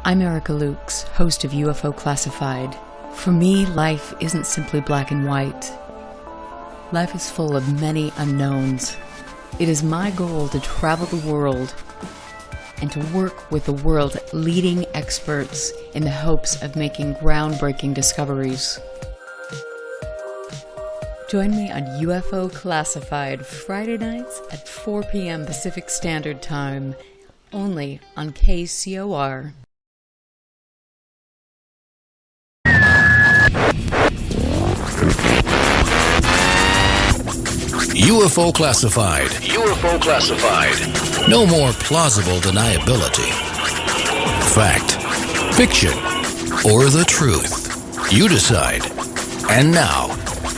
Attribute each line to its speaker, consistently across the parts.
Speaker 1: I'm Erica Lukes, host of UFO Classified. For me, life isn't simply black and white. Life is full of many unknowns. It is my goal to travel the world and to work with the world's leading experts in the hopes of making groundbreaking discoveries. Join me on UFO Classified Friday nights at 4 p.m. Pacific Standard Time, only on KCOR.
Speaker 2: UFO Classified. UFO Classified. No more plausible deniability. Fact, fiction, or the truth. You decide. And now,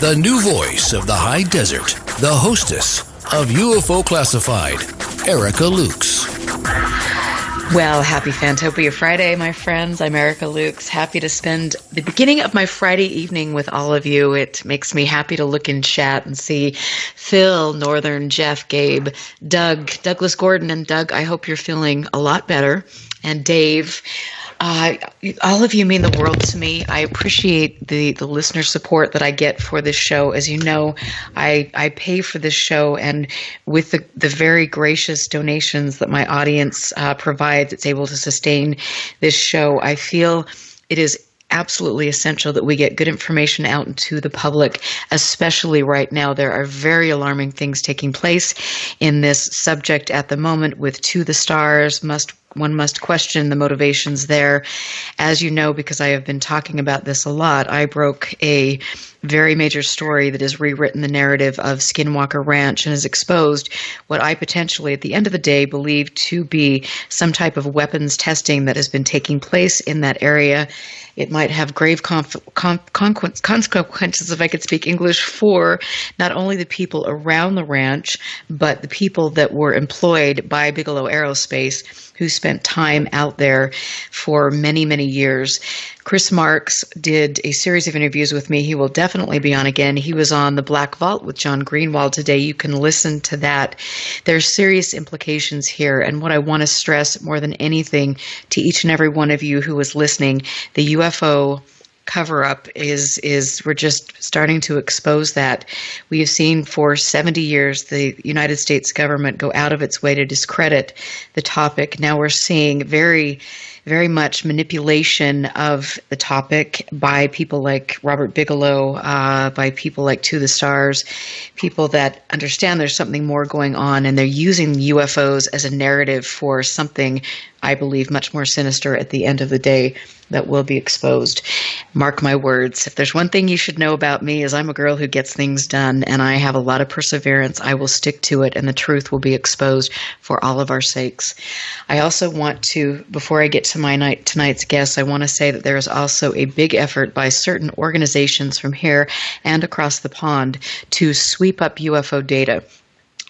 Speaker 2: the new voice of the high desert, the hostess of UFO Classified, Erica Lukes.
Speaker 1: Well, happy Fantopia Friday, my friends. I'm Erica Lukes. Happy to spend the beginning of my Friday evening with all of you. It makes me happy to look in chat and see Phil, Northern, Jeff, Gabe, Doug, Douglas Gordon, and Doug, I hope you're feeling a lot better. And Dave, all of you mean the world to me. I appreciate the listener support that I get for this show. As you know, I pay for this show, and with the very gracious donations that my audience provides, it's able to sustain this show. I feel it is absolutely essential that we get good information out into the public, especially right now. There are very alarming things taking place in this subject at the moment with To the Stars. One must question the motivations there. As you know, because I have been talking about this a lot, I broke a very major story that has rewritten the narrative of Skinwalker Ranch and has exposed what I potentially, at the end of the day, believe to be some type of weapons testing that has been taking place in that area. It might have grave consequences, if I could speak English, for not only the people around the ranch, but the people that were employed by Bigelow Aerospace, who spent time out there for many, many years. Chris Marks did a series of interviews with me. He will definitely be on again. He was on the Black Vault with John Greenwald today. You can listen to that. There's serious implications here. And what I want to stress more than anything to each and every one of you who is listening, the UFO cover-up is we're just starting to expose that. We have seen for 70 years the United States government go out of its way to discredit the topic. Now we're seeing very, very much manipulation of the topic by people like Robert Bigelow, by people like To the Stars, people that understand there's something more going on, and they're using UFOs as a narrative for something, I believe, much more sinister at the end of the day that will be exposed. Mark my words. If there's one thing you should know about me is I'm a girl who gets things done, and I have a lot of perseverance. I will stick to it, and the truth will be exposed for all of our sakes. I also want to, before I get to my tonight's guest, I want to say that there is also a big effort by certain organizations from here and across the pond to sweep up UFO data.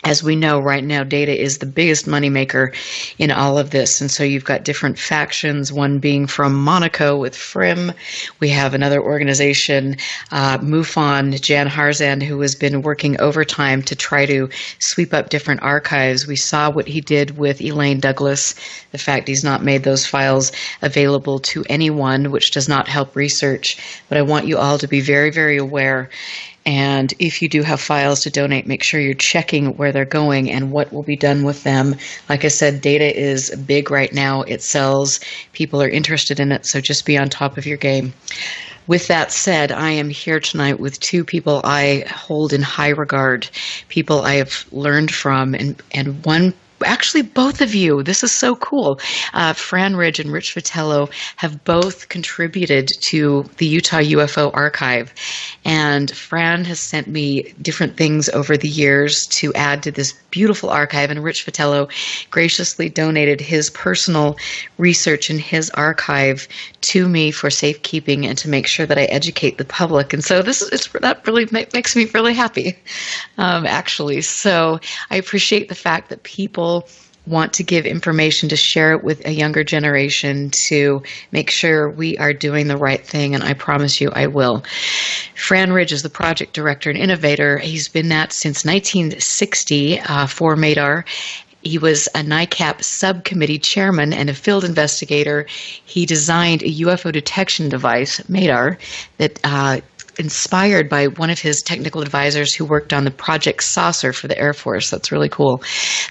Speaker 1: As we know right now, data is the biggest moneymaker in all of this. And so you've got different factions, one being from Monaco with Frim. We have another organization, MUFON, Jan Harzan, who has been working overtime to try to sweep up different archives. We saw what he did with Elaine Douglas, the fact he's not made those files available to anyone, which does not help research. But I want you all to be very, very aware. And if you do have files to donate, make sure you're checking where they're going and what will be done with them. Like I said, data is big right now. It sells. People are interested in it, so just be on top of your game. With that said, I am here tonight with two people I hold in high regard, people I have learned from, and one. Actually, both of you. This is so cool. Fran Ridge and Rich Vitello have both contributed to the Utah UFO Archive. And Fran has sent me different things over the years to add to this beautiful archive. And Rich Vitello graciously donated his personal research in his archive to me for safekeeping and to make sure that I educate the public. And so that really makes me really happy, actually. So I appreciate the fact that people want to give information, to share it with a younger generation, to make sure we are doing the right thing, and I promise you I will. Fran Ridge is the project director and innovator. He's been that since 1960 for MADAR. He was a NICAP subcommittee chairman and a field investigator. He designed a UFO detection device, MADAR, that inspired by one of his technical advisors who worked on the Project Saucer for the Air Force. That's really cool.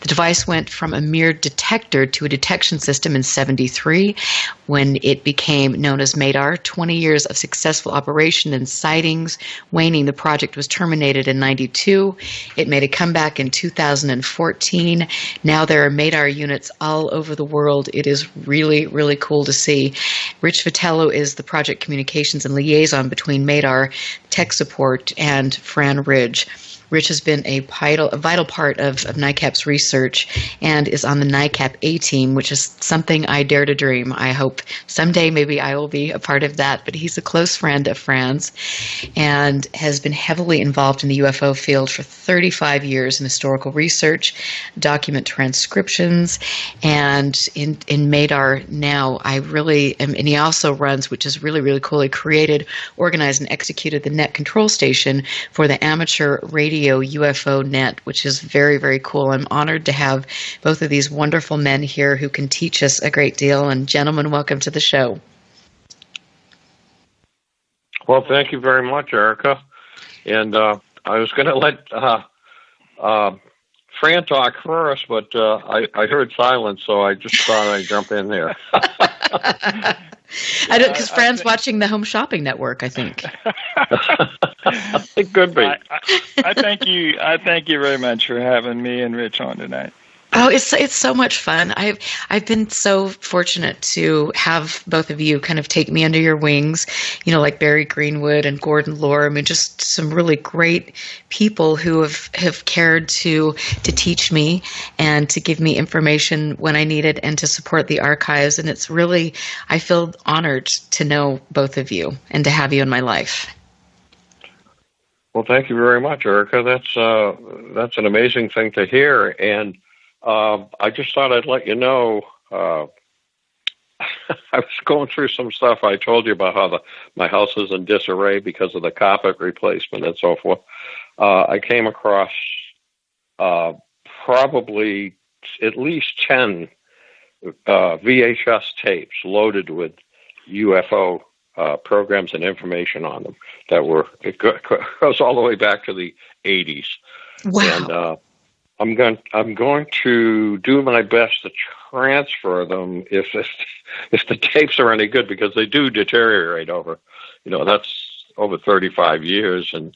Speaker 1: The device went from a mere detector to a detection system in 1973 when it became known as MADAR. 20 years of successful operation and sightings waning. The project was terminated in 1992. It made a comeback in 2014. Now there are MADAR units all over the world. It is really, really cool to see. Rich Vitello is the project communications and liaison between MADAR, tech support, and Fran Ridge. Rich has been a vital part of NICAP's research and is on the NICAP A team, which is something I dare to dream. I hope someday maybe I will be a part of that, but he's a close friend of Fran's and has been heavily involved in the UFO field for 35 years in historical research, document transcriptions, and in MADAR now. I really am, and he also runs, which is really, really cool, he created, organized, and executed the net control station for the amateur radio UFO net, which is very, very cool. I'm honored to have both of these wonderful men here who can teach us a great deal. And gentlemen, welcome to the show.
Speaker 3: Well, thank you very much, Erica. And I was going to let Fran talk first, but I heard silence, so I just thought I'd jump in there.
Speaker 1: I don't, because Fran's watching the Home Shopping Network, I think.
Speaker 3: It could be.
Speaker 4: I thank you. I thank you very much for having me and Rich on tonight.
Speaker 1: Oh, it's so much fun. I've been so fortunate to have both of you kind of take me under your wings, you know, like Barry Greenwood and Gordon Lohr. I mean, just some really great people who have cared to teach me and to give me information when I need it and to support the archives. And it's really, I feel honored to know both of you and to have you in my life.
Speaker 3: Well, thank you very much, Erica. That's an amazing thing to hear. And I just thought I'd let you know, I was going through some stuff. I told you about how my house is in disarray because of the carpet replacement and so forth. I came across probably at least 10 VHS tapes loaded with UFO programs and information on them that it goes all the way back to the 80s.
Speaker 1: Wow.
Speaker 3: And I'm going to do my best to transfer them if the tapes are any good, because they do deteriorate over, that's over 35 years, and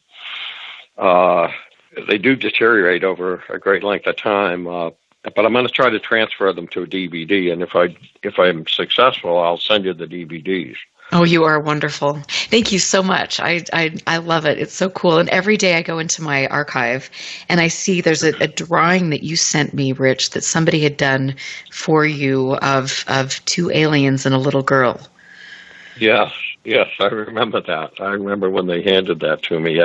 Speaker 3: they do deteriorate over a great length of time. But I'm going to try to transfer them to a DVD, and if I'm successful, I'll send you the DVDs.
Speaker 1: Oh, you are wonderful. Thank you so much. I love it. It's so cool. And every day I go into my archive and I see there's a drawing that you sent me, Rich, that somebody had done for you of two aliens and a little girl.
Speaker 3: Yes, I remember that. I remember when they handed that to me.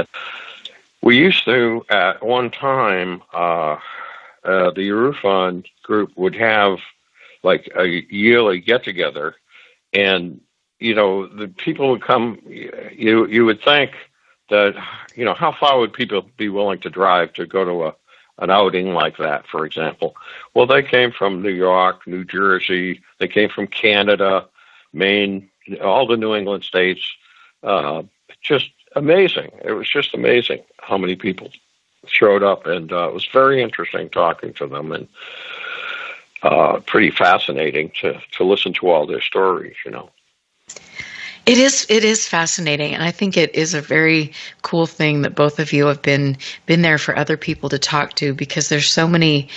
Speaker 3: We used to, at one time, the UFO group would have like a yearly get-together, and the people would come. You would think that, how far would people be willing to drive to go to an outing like that, for example? Well, they came from New York, New Jersey. They came from Canada, Maine, all the New England states. Just amazing. It was just amazing how many people showed up, and it was very interesting talking to them, and pretty fascinating to listen to all their stories,
Speaker 1: It is fascinating, and I think it is a very cool thing that both of you have been there for other people to talk to, because there's so many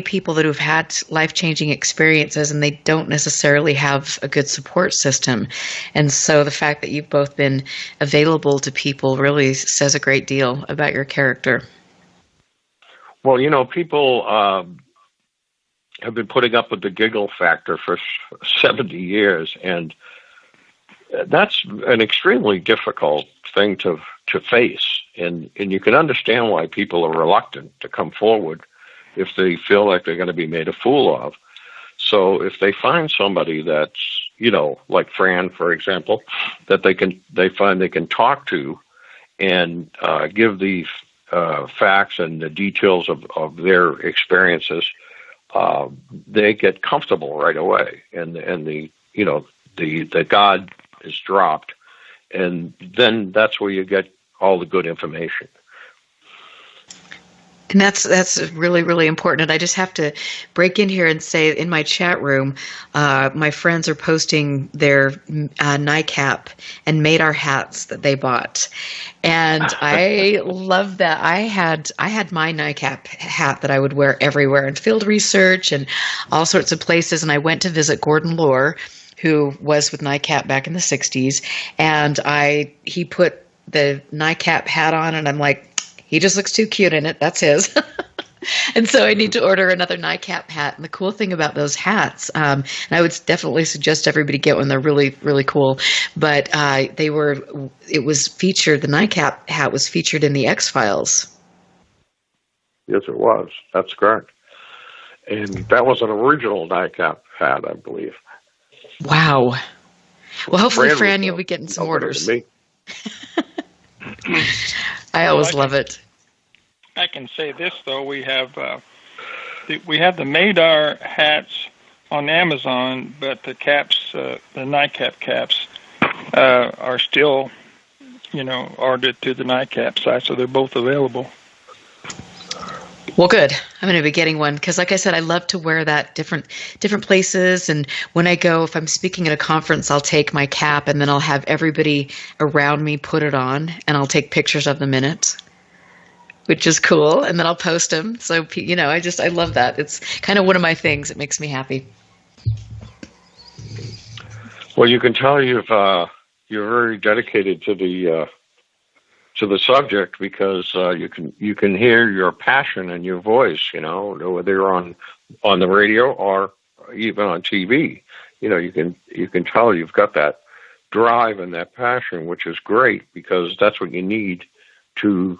Speaker 1: people that have had life-changing experiences and they don't necessarily have a good support system. And so the fact that you've both been available to people really says a great deal about your character.
Speaker 3: Well, people have been putting up with the giggle factor for 70 years, and that's an extremely difficult thing to face, and you can understand why people are reluctant to come forward if they feel like they're going to be made a fool of. So if they find somebody that's, like Fran, for example, that they find they can talk to and give the facts and the details of their experiences, they get comfortable right away, and the guard is dropped, and then that's where you get all the good information.
Speaker 1: And that's really, really important. And I just have to break in here and say, in my chat room, my friends are posting their NICAP and MADAR hats that they bought, and I love that. I had my NICAP hat that I would wear everywhere in field research and all sorts of places. And I went to visit Gordon Lohr, who was with NICAP back in the '60s, and he put the NICAP hat on, and I'm like, he just looks too cute in it. That's his. And so I need to order another NICAP hat. And the cool thing about those hats, and I would definitely suggest everybody get one. They're really, really cool. But it was featured, the NICAP hat was featured in the X-Files.
Speaker 3: Yes, it was. That's correct. And that was an original NICAP hat, I believe.
Speaker 1: Wow. Well, hopefully, Fran, you'll be getting some orders. I always love it.
Speaker 4: I can say this though: we have the MADAR hats on Amazon, but the caps, the NICAP caps, are still, ordered through the NICAP site, so they're both available.
Speaker 1: Well, good. I'm going to be getting one because, like I said, I love to wear that different places. And when I go, if I'm speaking at a conference, I'll take my cap and then I'll have everybody around me put it on, and I'll take pictures of them in it, which is cool. And then I'll post them. So, I love that. It's kind of one of my things. It makes me happy.
Speaker 3: Well, you can tell you're very dedicated to the subject because you can hear your passion in your voice, whether you're on the radio or even on TV. You can tell you've got that drive and that passion, which is great because that's what you need to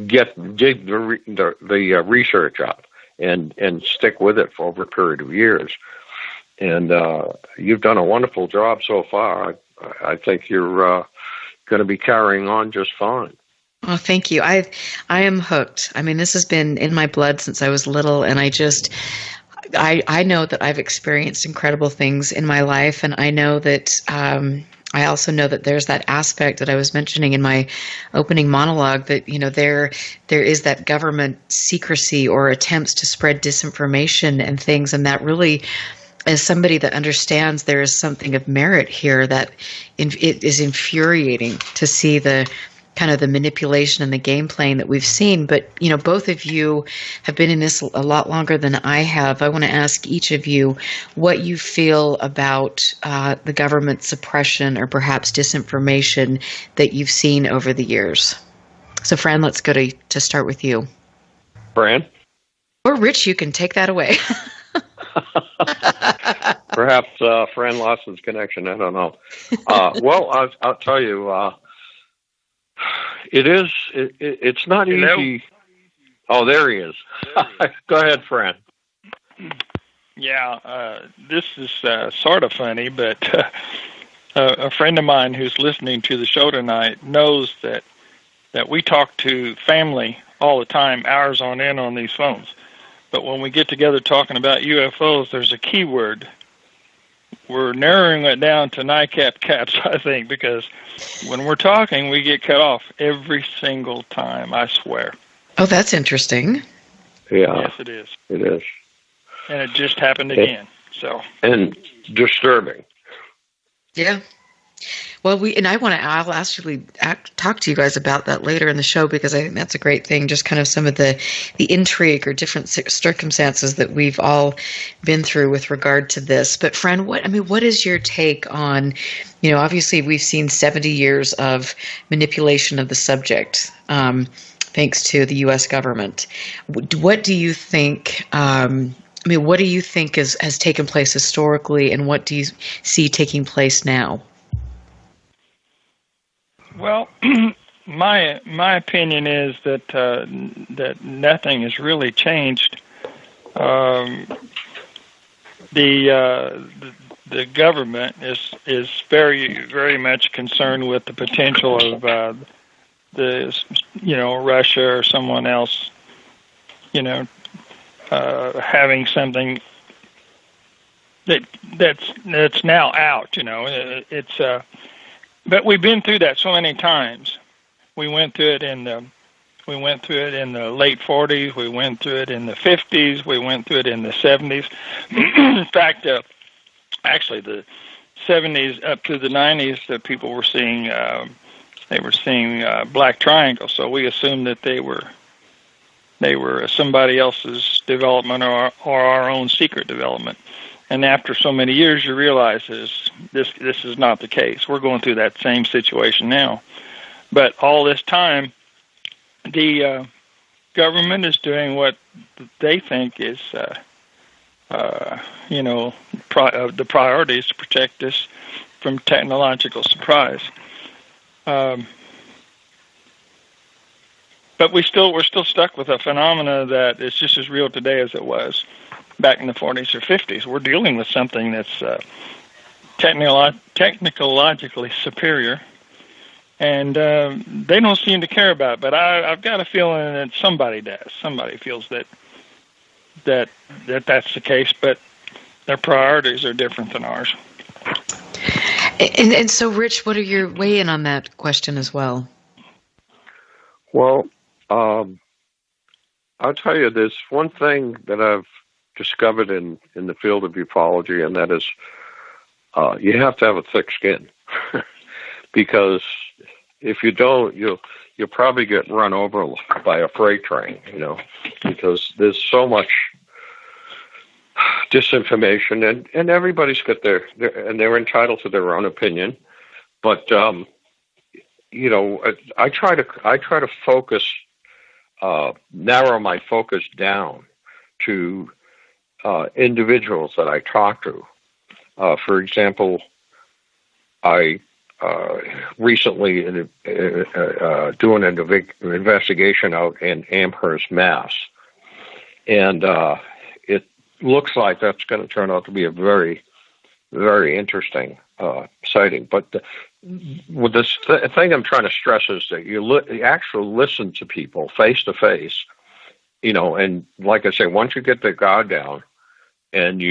Speaker 3: dig the research up and stick with it for over a period of years. And you've done a wonderful job so far. I think you're going to be carrying on just fine.
Speaker 1: Oh, thank you. I am hooked. I mean, this has been in my blood since I was little, and I know that I've experienced incredible things in my life, and I know that I also know that there's that aspect that I was mentioning in my opening monologue that there is that government secrecy or attempts to spread disinformation and things, and that really, as somebody that understands there is something of merit here, that it is infuriating to see the kind of the manipulation and the game playing that we've seen. But, both of you have been in this a lot longer than I have. I want to ask each of you what you feel about the government suppression or perhaps disinformation that you've seen over the years. So, Fran, let's go to start with you.
Speaker 3: Fran?
Speaker 1: Or Rich, you can take that away.
Speaker 3: Perhaps Fran lost his connection. I don't know. Well, I'll tell you, it's not easy. Oh, there he is. Go ahead, Fran.
Speaker 4: Yeah, this is sort of funny, but a friend of mine who's listening to the show tonight knows that we talk to family all the time, hours on end on these phones. But when we get together talking about UFOs, there's a key word. We're narrowing it down to NICAP caps, I think, because when we're talking, we get cut off every single time, I swear.
Speaker 1: Oh, that's interesting.
Speaker 3: Yeah.
Speaker 4: Yes, it is.
Speaker 3: It is.
Speaker 4: And it just happened again.
Speaker 3: And disturbing.
Speaker 1: Yeah. Well, I'll actually talk to you guys about that later in the show because I think that's a great thing. Just kind of some of the intrigue or different circumstances that we've all been through with regard to this. But Fran, what is your take on, obviously we've seen 70 years of manipulation of the subject, thanks to the U.S. government. What do you think? What do you think has taken place historically, and what do you see taking place now?
Speaker 4: Well, my opinion is that that nothing has really changed. The government is very, very much concerned with the potential of Russia or someone else, having something that's now out. It's but we've been through that so many times. We went through it in the late 40s. We went through it in the 50s. We went through it in the 70s. In fact, actually, the 70s up to the 90s, that people were seeing black triangles. So we assumed that they were somebody else's development or our own secret development. And after so many years, you realize this is not the case. We're going through that same situation now. But all this time, the government is doing what they think is, the priorities to protect us from technological surprise. But we're still stuck with a phenomena that is just as real today as it was back in the 40s or 50s. We're dealing with something that's technologically superior, and they don't seem to care about it. But I've got a feeling that somebody does. Somebody feels that's the case, but their priorities are different than ours.
Speaker 1: And so, Rich, what are your weigh in on that question as well?
Speaker 3: Well, I'll tell you, there's one thing that I've discovered in the field of ufology, and that is you have to have a thick skin. Because if you don't, you'll probably get run over by a freight train, because there's so much disinformation, and everybody's got and they're entitled to their own opinion. But I try to focus, narrow my focus down to individuals that I talk to. For example, I recently doing an investigation out in Amherst, Mass, and it looks like that's going to turn out to be a very, very interesting sighting. But the thing I'm trying to stress is that you actually listen to people face to face, and like I say, once you get their guard down and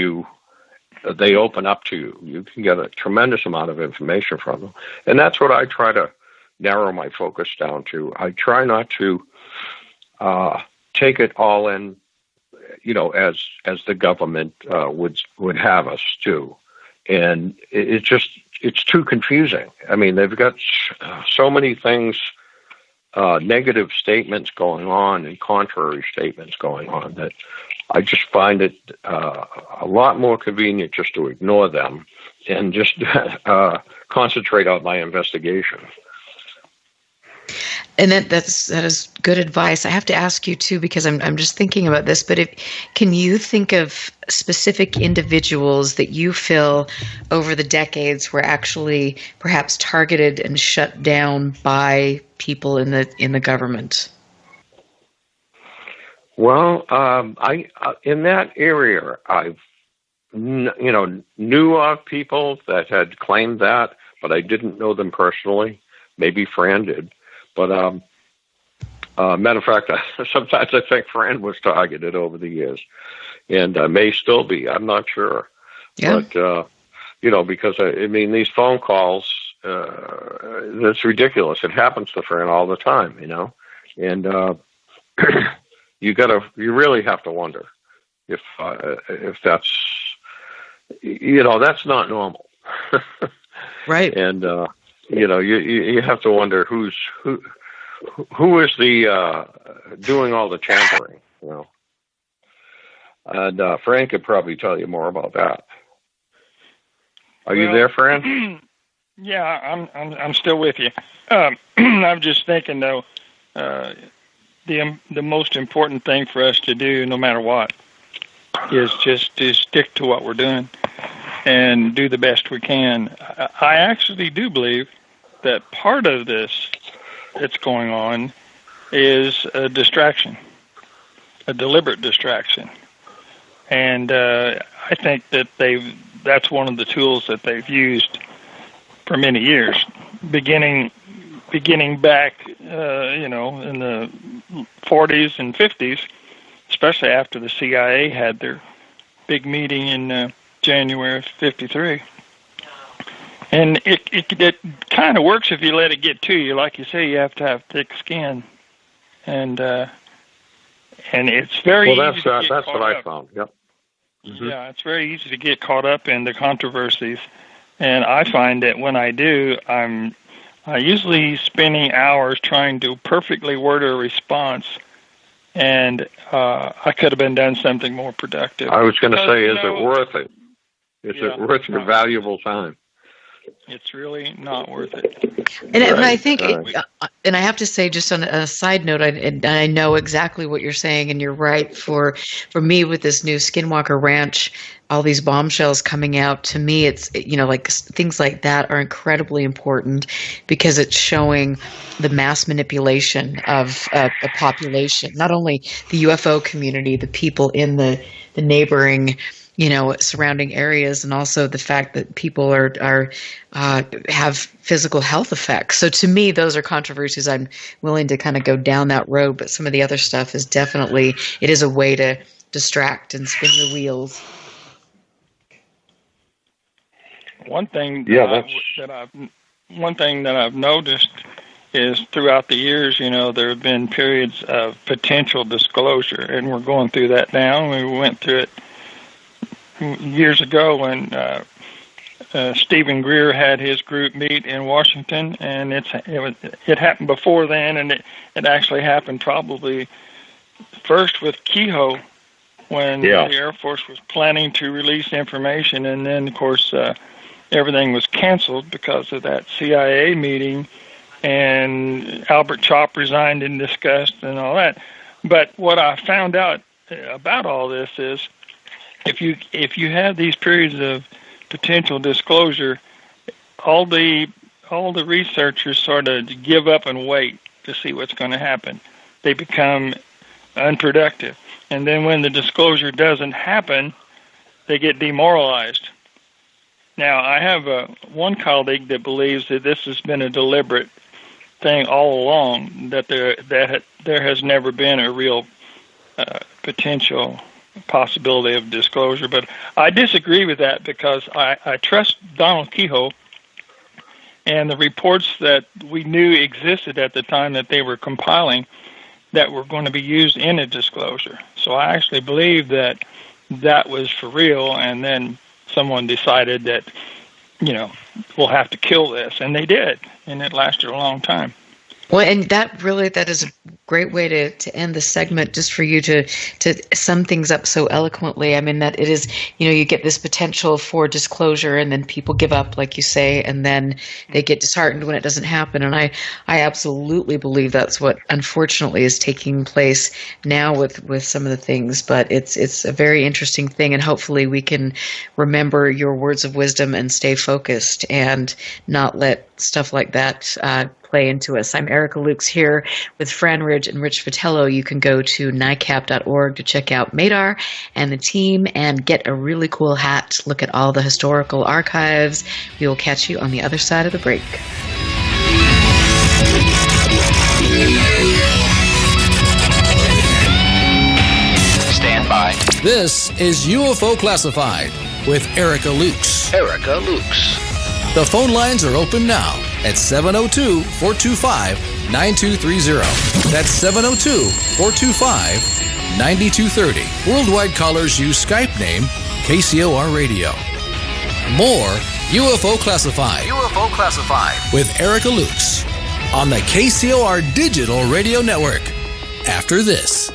Speaker 3: they open up to you, you can get a tremendous amount of information from them. And that's what I try to narrow my focus down to. I try not to take it all in, as the government would have us do. And it's too confusing. I mean, they've got so many things, negative statements going on and contrary statements going on, that I just find it a lot more convenient just to ignore them and just concentrate on my investigation.
Speaker 1: And that is good advice. I have to ask you too, because I'm just thinking about this. But can you think of specific individuals that you feel over the decades were actually perhaps targeted and shut down by people in the government?
Speaker 3: Well, I in that area, I've knew of people that had claimed that, but I didn't know them personally. Maybe Fran did. But matter of fact, sometimes I think Fran was targeted over the years, and may still be. I'm not sure. Yeah. But because these phone calls, that's ridiculous. It happens to Fran all the time, and you really have to wonder if that's that's not normal,
Speaker 1: right?
Speaker 3: And you have to wonder who is the doing all the tampering, And Fran could probably tell you more about that. Are you there, Fran?
Speaker 4: Yeah, I'm still with you. I'm just thinking though, the most important thing for us to do, no matter what, is just to stick to what we're doing and do the best we can. I actually do believe that part of this that's going on is a distraction, a deliberate distraction. And I think that that's one of the tools that they've used for many years, beginning back, in the 40s and 50s, especially after the CIA had their big meeting in January of '53. And it kind of works if you let it get to you. Like you say, you have to have thick skin, and it's very easy.
Speaker 3: That's what I found. Yep. Mm-hmm.
Speaker 4: Yeah, it's very easy to get caught up in the controversies, and I find that when I do, I'm usually spending hours trying to perfectly word a response, and I could have been done something more productive.
Speaker 3: I was going to say, is it worth it? Is it worth your valuable time?
Speaker 4: It's really not worth it.
Speaker 1: And I think, and I have to say, just on a side note, I know exactly what you're saying, and you're right. For me, with this new Skinwalker Ranch, all these bombshells coming out, to me, it's, like things like that are incredibly important because it's showing the mass manipulation of a population, not only the UFO community, the people in the neighboring surrounding areas, and also the fact that people have physical health effects. So to me, those are controversies I'm willing to kind of go down that road. But some of the other stuff is definitely, it is a way to distract and spin your wheels.
Speaker 4: One thing that I've noticed is throughout the years, there have been periods of potential disclosure, and we're going through that now. We went through it years ago when Stephen Greer had his group meet in Washington, and it happened before then, and it actually happened probably first with Kehoe when the Air Force was planning to release information, and then, of course, everything was canceled because of that CIA meeting, and Albert Chopp resigned in disgust and all that. But what I found out about all this is, if you have these periods of potential disclosure, all the researchers sort of give up and wait to see what's going to happen. They become unproductive, and then when the disclosure doesn't happen, they get demoralized. Now, I have one colleague that believes that this has been a deliberate thing all along, that there has never been a real potential possibility of disclosure, but I disagree with that because I trust Donald Kehoe and the reports that we knew existed at the time that they were compiling that were going to be used in a disclosure. So I actually believe that was for real, and then someone decided that, we'll have to kill this, and they did, and it lasted a long time.
Speaker 1: Well, and that is a great way to end the segment, just for you to sum things up so eloquently. I mean, that it is, you get this potential for disclosure, and then people give up, like you say, and then they get disheartened when it doesn't happen. And I absolutely believe that's what, unfortunately, is taking place now with some of the things. But it's a very interesting thing, and hopefully we can remember your words of wisdom and stay focused and not let stuff like that play into us. I'm Erica Lukes here with Fran Ridge and Rich Vitello. You can go to NICAP.org to check out MADAR and the team and get a really cool hat. Look at all the historical archives. We will catch you on the other side of the break.
Speaker 2: Stand by. This is UFO Classified with Erica Lukes. Erica Lukes. The phone lines are open now at 702-425-9230. That's 702-425-9230. Worldwide callers use Skype name KCOR Radio. More UFO Classified. UFO Classified with Erica Lukes on the KCOR Digital Radio Network. After this.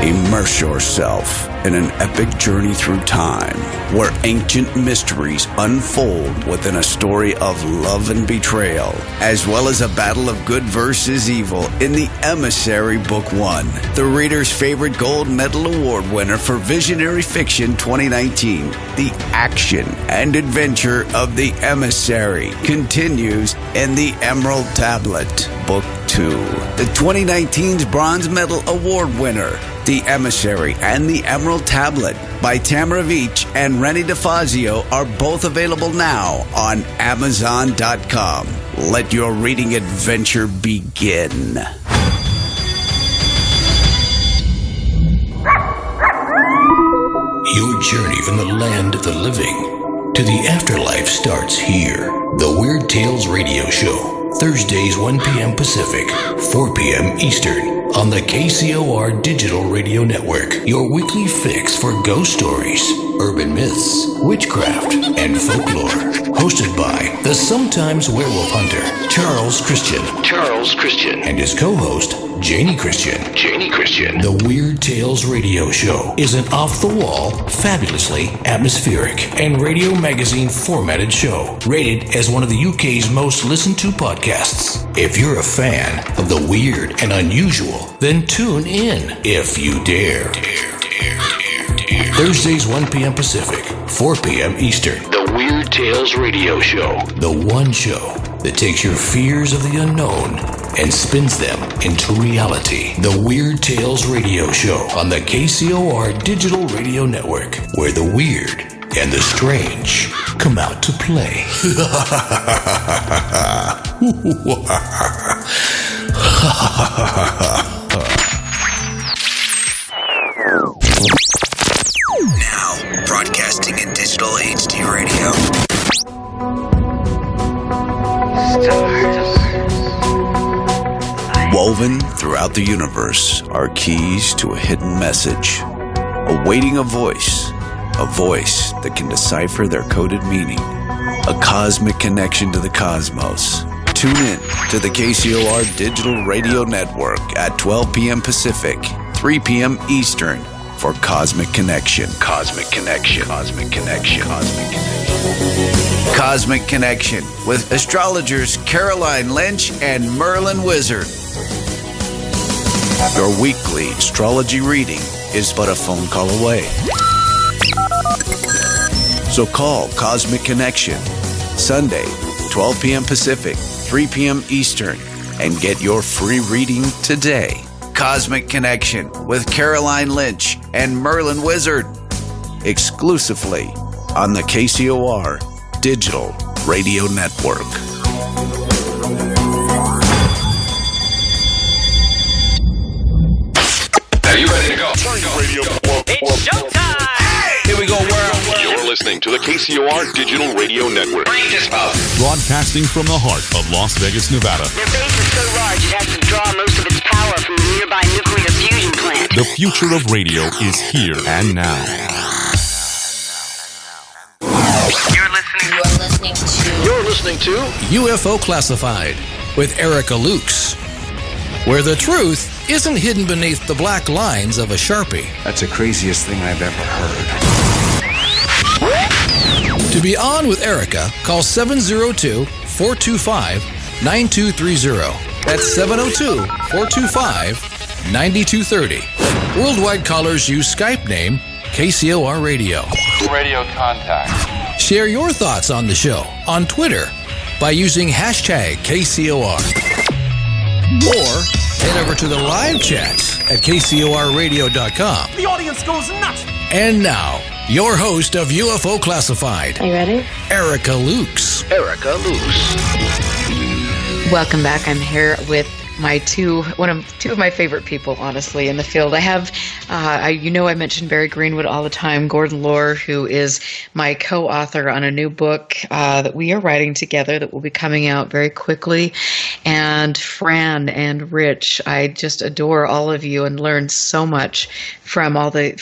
Speaker 5: Immerse yourself in an epic journey through time where ancient mysteries unfold within a story of love and betrayal, as well as a battle of good versus evil in The Emissary Book 1. The reader's favorite Gold Medal Award winner for Visionary Fiction 2019, The Action and Adventure of The Emissary continues in The Emerald Tablet, Book 2. The 2019's Bronze Medal Award winner, The Emissary and The Emerald Tablet by Tamara Veach and Rennie DeFazio are both available now on Amazon.com. Let your reading adventure begin.
Speaker 2: your journey from the land of the living to the afterlife starts here. The Weird Tales Radio Show, Thursdays 1 p.m. Pacific, 4 p.m. Eastern, on the KCOR Digital Radio Network. Your weekly fix for ghost stories, urban myths, witchcraft, and folklore. Hosted by the sometimes werewolf hunter, Charles Christian, and his co-host, Janie Christian. The Weird Tales Radio Show is an off-the-wall, fabulously atmospheric, and radio magazine formatted show, rated as one of the UK's most listened to podcasts. If you're a fan of the weird and unusual, then tune in if you dare. Thursdays 1 p.m. Pacific, 4 p.m. Eastern. The Weird Tales Radio Show. The one show that takes your fears of the unknown and spins them into reality. The Weird Tales Radio Show on the KCOR Digital Radio Network, where the weird and the strange come out to play.
Speaker 5: Now, broadcasting in digital HD radio. Woven throughout the universe are keys to a hidden message, awaiting a voice that can decipher their coded meaning, a cosmic connection to the cosmos. Tune in to the KCOR Digital Radio Network at 12 p.m. Pacific, 3 p.m. Eastern for Cosmic Connection. Cosmic Connection with astrologers Caroline Lynch and Merlin Wizard. Your weekly astrology reading is but a phone call away. So call Cosmic Connection, Sunday, 12 p.m. Pacific, 3 p.m. Eastern, and get your free reading today. Cosmic Connection with Caroline Lynch and Merlin Wizard, exclusively on the KCOR Digital Radio Network.
Speaker 6: Are you ready to go?
Speaker 7: Turn the radio.
Speaker 6: It's showtime!
Speaker 7: Here we go, world.
Speaker 6: You're listening to the KCOR Digital Radio Network.
Speaker 7: Bring this up.
Speaker 8: Broadcasting from the heart of Las Vegas, Nevada.
Speaker 9: Their base is so large it has to draw most of its power from the nearby nuclear fusion plant.
Speaker 8: The future of radio is here and now.
Speaker 2: You're listening to UFO Classified with Erica Lukes, where the truth isn't hidden beneath the black lines of a Sharpie.
Speaker 10: That's the craziest thing I've ever heard.
Speaker 2: To be on with Erica, call 702-425-9230. That's 702-425-9230. Worldwide callers use Skype name KCOR Radio.
Speaker 10: Radio contact.
Speaker 2: Share your thoughts on the show on Twitter by using hashtag KCOR. Or head over to the live chats at KCORradio.com.
Speaker 7: The audience goes nuts.
Speaker 2: And now, your host of UFO Classified.
Speaker 1: Are you ready?
Speaker 2: Erica Lukes.
Speaker 1: Welcome back. I'm here with my two of my favorite people, honestly, in the field. I have, I mention Barry Greenwood all the time, Gordon Lohr, who is my co-author on a new book that we are writing together that will be coming out very quickly, and Fran and Rich. I just adore all of you and learned so much from all the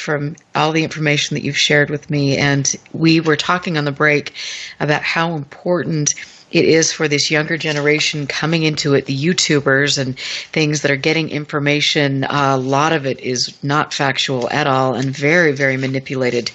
Speaker 1: information that you've shared with me. And we were talking on the break about how important it is for this younger generation coming into it, the YouTubers and things that are getting information. A lot of it is not factual at all and very, very manipulated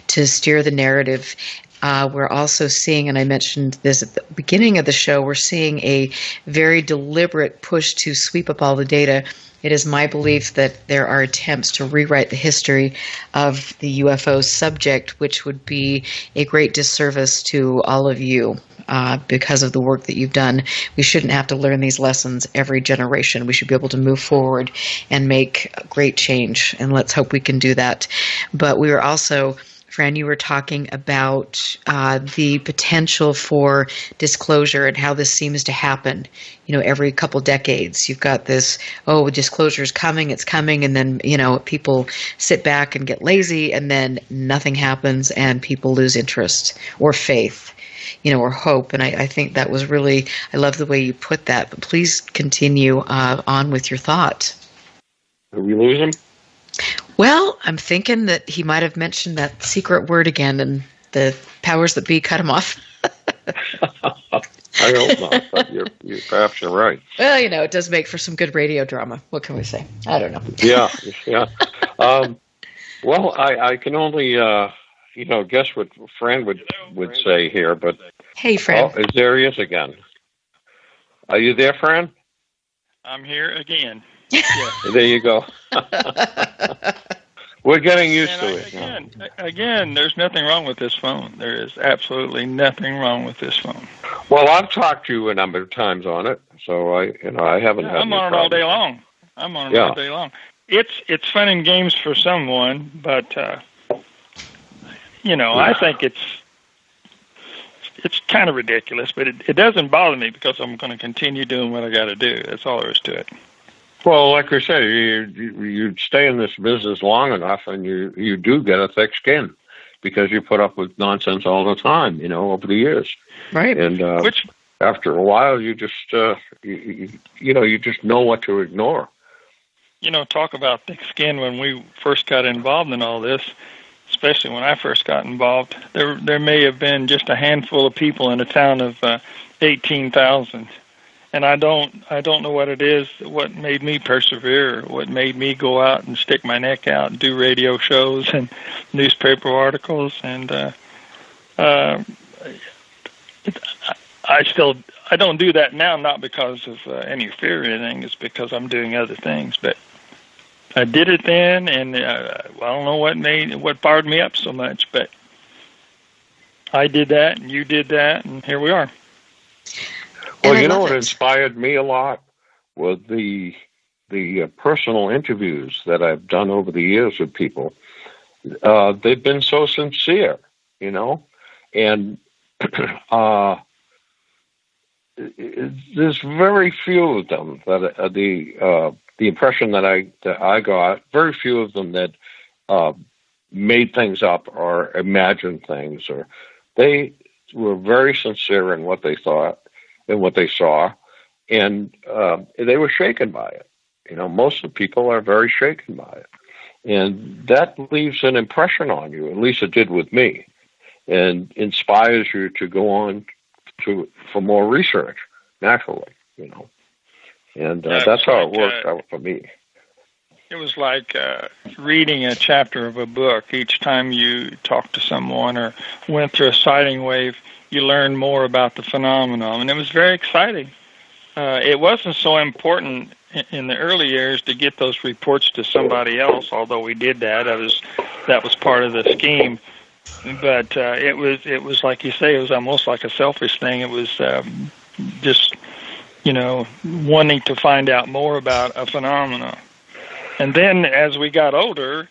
Speaker 1: to steer the narrative. We're also seeing, and I mentioned this at the beginning of the show, we're seeing a very deliberate push to sweep up all the data. It is my belief that there are attempts to rewrite the history of the UFO subject, which would be a great disservice to all of you. Because of the work that you've done. We shouldn't have to learn these lessons every generation. We should be able to move forward and make great change, and let's hope we can do that. But we are also Fran, you were talking about the potential for disclosure and how this seems to happen, every couple decades. You've got this, disclosure is coming, it's coming, and then, people sit back and get lazy, and then nothing happens, and people lose interest or faith, or hope. And I think that was really, I love the way you put that. But please continue on with your thought.
Speaker 3: Did we lose him?
Speaker 1: Well, I'm thinking that he might have mentioned that secret word again, and the powers that be cut him off.
Speaker 3: I hope not, but perhaps you're right.
Speaker 1: Well, it does make for some good radio drama. What can we say? I don't know.
Speaker 3: Yeah. Well, I can only, guess what Fran would say here, but...
Speaker 1: Hey, Fran.
Speaker 3: Oh, there he is again. Are you there, Fran?
Speaker 4: I'm here again.
Speaker 3: Yeah. There you go. We're getting used to it.
Speaker 4: Again, there's nothing wrong with this phone. There is absolutely nothing wrong with this phone.
Speaker 3: Well, I've talked to you a number of times on it, so I haven't had.
Speaker 4: I'm on it all day long. All day long. It's fun and games for someone, but I think it's kind of ridiculous. But it doesn't bother me because I'm going to continue doing what I got to do. That's all there is to it.
Speaker 3: Well, like I say, you stay in this business long enough, and you do get a thick skin because you put up with nonsense all the time, over the years.
Speaker 1: Right.
Speaker 3: And which after a while, you just you just know what to ignore.
Speaker 4: Talk about thick skin. When we first got involved in all this, especially when I first got involved, there may have been just a handful of people in a town of 18,000. And I don't know what it is, what made me persevere, what made me go out and stick my neck out and do radio shows and newspaper articles. And I don't do that now, not because of any fear or anything. It's because I'm doing other things. But I did it then, and I don't know what fired me up so much, but I did that, and you did that, and here we are.
Speaker 3: Well, you know what inspired me a lot was the personal interviews that I've done over the years with people. They've been so sincere, and there's very few of them that the impression that I got. Very few of them that made things up or imagined things, or they were very sincere in what they thought and what they saw, and they were shaken by it. Most of the people are very shaken by it, and that leaves an impression on you. At least it did with me, and inspires you to go on for more research naturally. And that's how it worked out for me.
Speaker 4: It was like reading a chapter of a book. Each time you talked to someone or went through a sighting wave, you learn more about the phenomenon, and it was very exciting. It wasn't so important in the early years to get those reports to somebody else, although we did that. That was part of the scheme. But it was like you say, it was almost like a selfish thing. It was just wanting to find out more about a phenomenon. And then as we got older,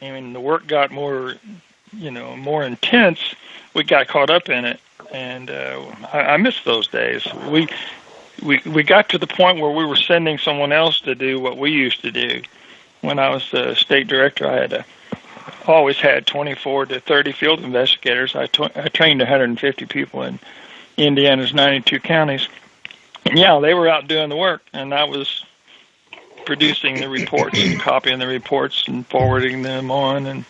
Speaker 4: the work got more intense. We got caught up in it, and I miss those days. We got to the point where we were sending someone else to do what we used to do. When I was the state director, I always had 24 to 30 field investigators. I trained 150 people in Indiana's 92 counties. And they were out doing the work, and I was producing the reports and copying the reports and forwarding them on, and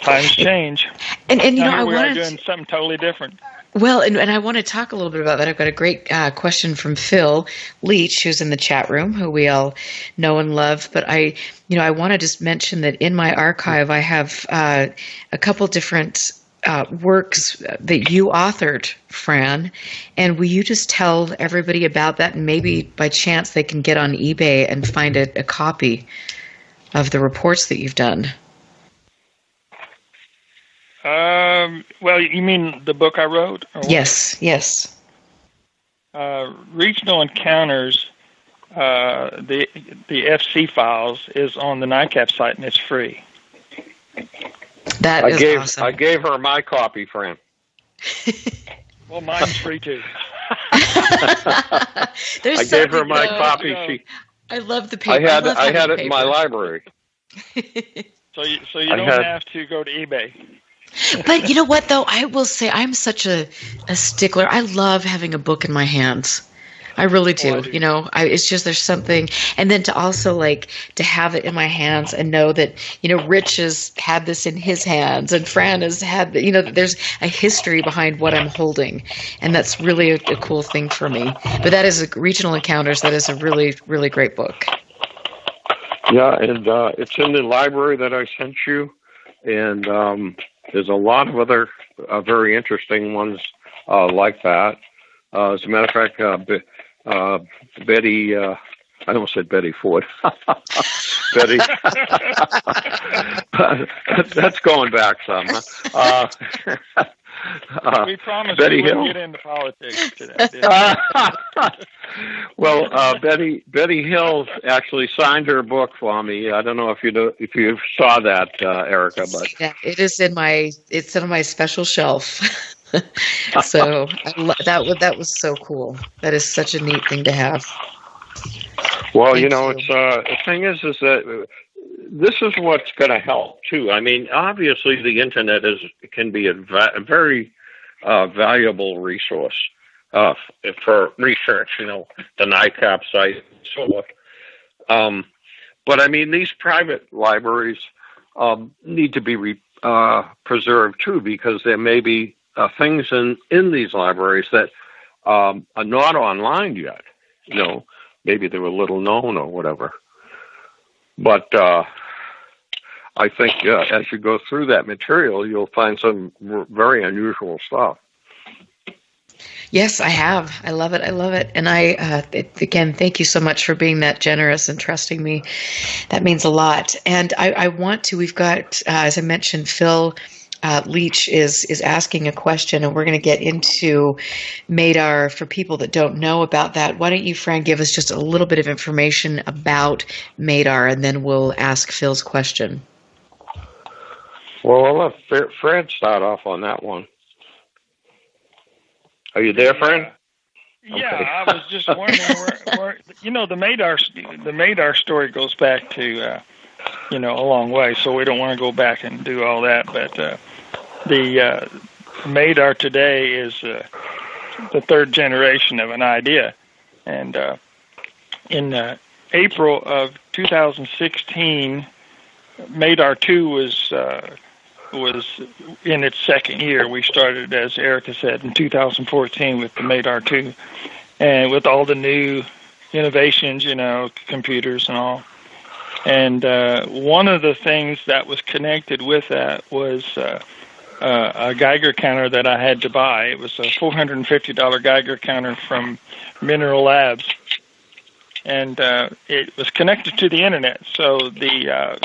Speaker 4: times change.
Speaker 1: And
Speaker 4: I wanted doing something totally different.
Speaker 1: Well, and I want to talk a little bit about that. I've got a great question from Phil Leach, who's in the chat room, who we all know and love. But I want to just mention that in my archive, I have a couple different works that you authored, Fran. And will you just tell everybody about that? And maybe by chance they can get on eBay and find a copy of the reports that you've done.
Speaker 4: Well, you mean the book I wrote?
Speaker 1: Yes.
Speaker 4: Regional Encounters, the FC files is on the NICAP site, and it's free.
Speaker 1: That is awesome.
Speaker 3: I gave her my copy, Fran.
Speaker 4: Well, mine's free too.
Speaker 3: I gave her my copy.
Speaker 1: I love the paper.
Speaker 3: I had it in my library.
Speaker 4: So you don't have to go to eBay.
Speaker 1: But you know what, though? I will say I'm such a stickler. I love having a book in my hands. I really do. You know, it's just there's something. And then to also to have it in my hands and know that, Rich has had this in his hands and Fran has had, there's a history behind what I'm holding. And that's really a cool thing for me. But that is Regional Encounters. That is a really, really great book.
Speaker 3: Yeah, and it's in the library that I sent you. And there's a lot of other very interesting ones like that. As a matter of fact, Betty, I almost said Betty Ford. Betty, that's going back some.
Speaker 4: We promised
Speaker 3: Betty
Speaker 4: we wouldn't
Speaker 3: Hill.
Speaker 4: get into politics today.
Speaker 3: Well, Betty Hill actually signed her book for me. I don't know if you saw that, Erica, but
Speaker 1: yeah, it's in my special shelf. So that was so cool. That is such a neat thing to have.
Speaker 3: Well, it's the thing is that this is what's going to help too. I mean, obviously, the internet can be a very valuable resource for research. The NICAP site and so forth. But I mean, these private libraries need to be preserved too, because there may be things in these libraries that are not online yet. Maybe they were little known or whatever. But I think as you go through that material, you'll find some very unusual stuff.
Speaker 1: Yes, I have. I love it. And again, thank you so much for being that generous and trusting me. That means a lot. And we've got, as I mentioned, Phil Leach is asking a question, and we're going to get into MADAR for people that don't know about that. Why don't you, Fran, give us just a little bit of information about MADAR, and then we'll ask Phil's question.
Speaker 3: Well, I'll let Fran start off on that one. Are you there, Fran?
Speaker 4: Yeah,
Speaker 3: Okay.
Speaker 4: I was just wondering where the MADAR story goes back to a long way, so we don't want to go back and do all that. But the MADAR today is the third generation of an idea, and in April of 2016, MADAR 2 was in its second year. We started, as Erica said, in 2014 with the MADAR 2, and with all the new innovations, computers and all. And one of the things that was connected with that was a Geiger counter that I had to buy. It was a $450 Geiger counter from Mineral Labs, and it was connected to the internet. So the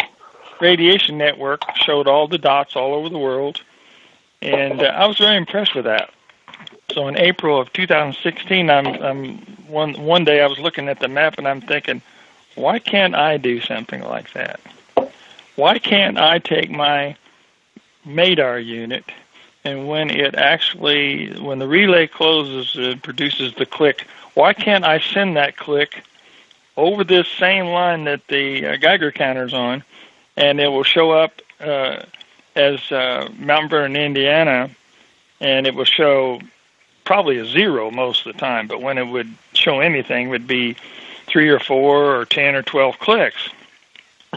Speaker 4: radiation network showed all the dots all over the world, and I was very impressed with that. So in April of 2016, one day I was looking at the map and I'm thinking, why can't I do something like that? Why can't I take my MADAR unit, and when the relay closes, it produces the click, why can't I send that click over this same line that the Geiger counter's on, and it will show up as Mount Vernon, Indiana, and it will show probably a 0 most of the time, but when it would show anything, it would be 3 or 4 or 10 or 12 clicks,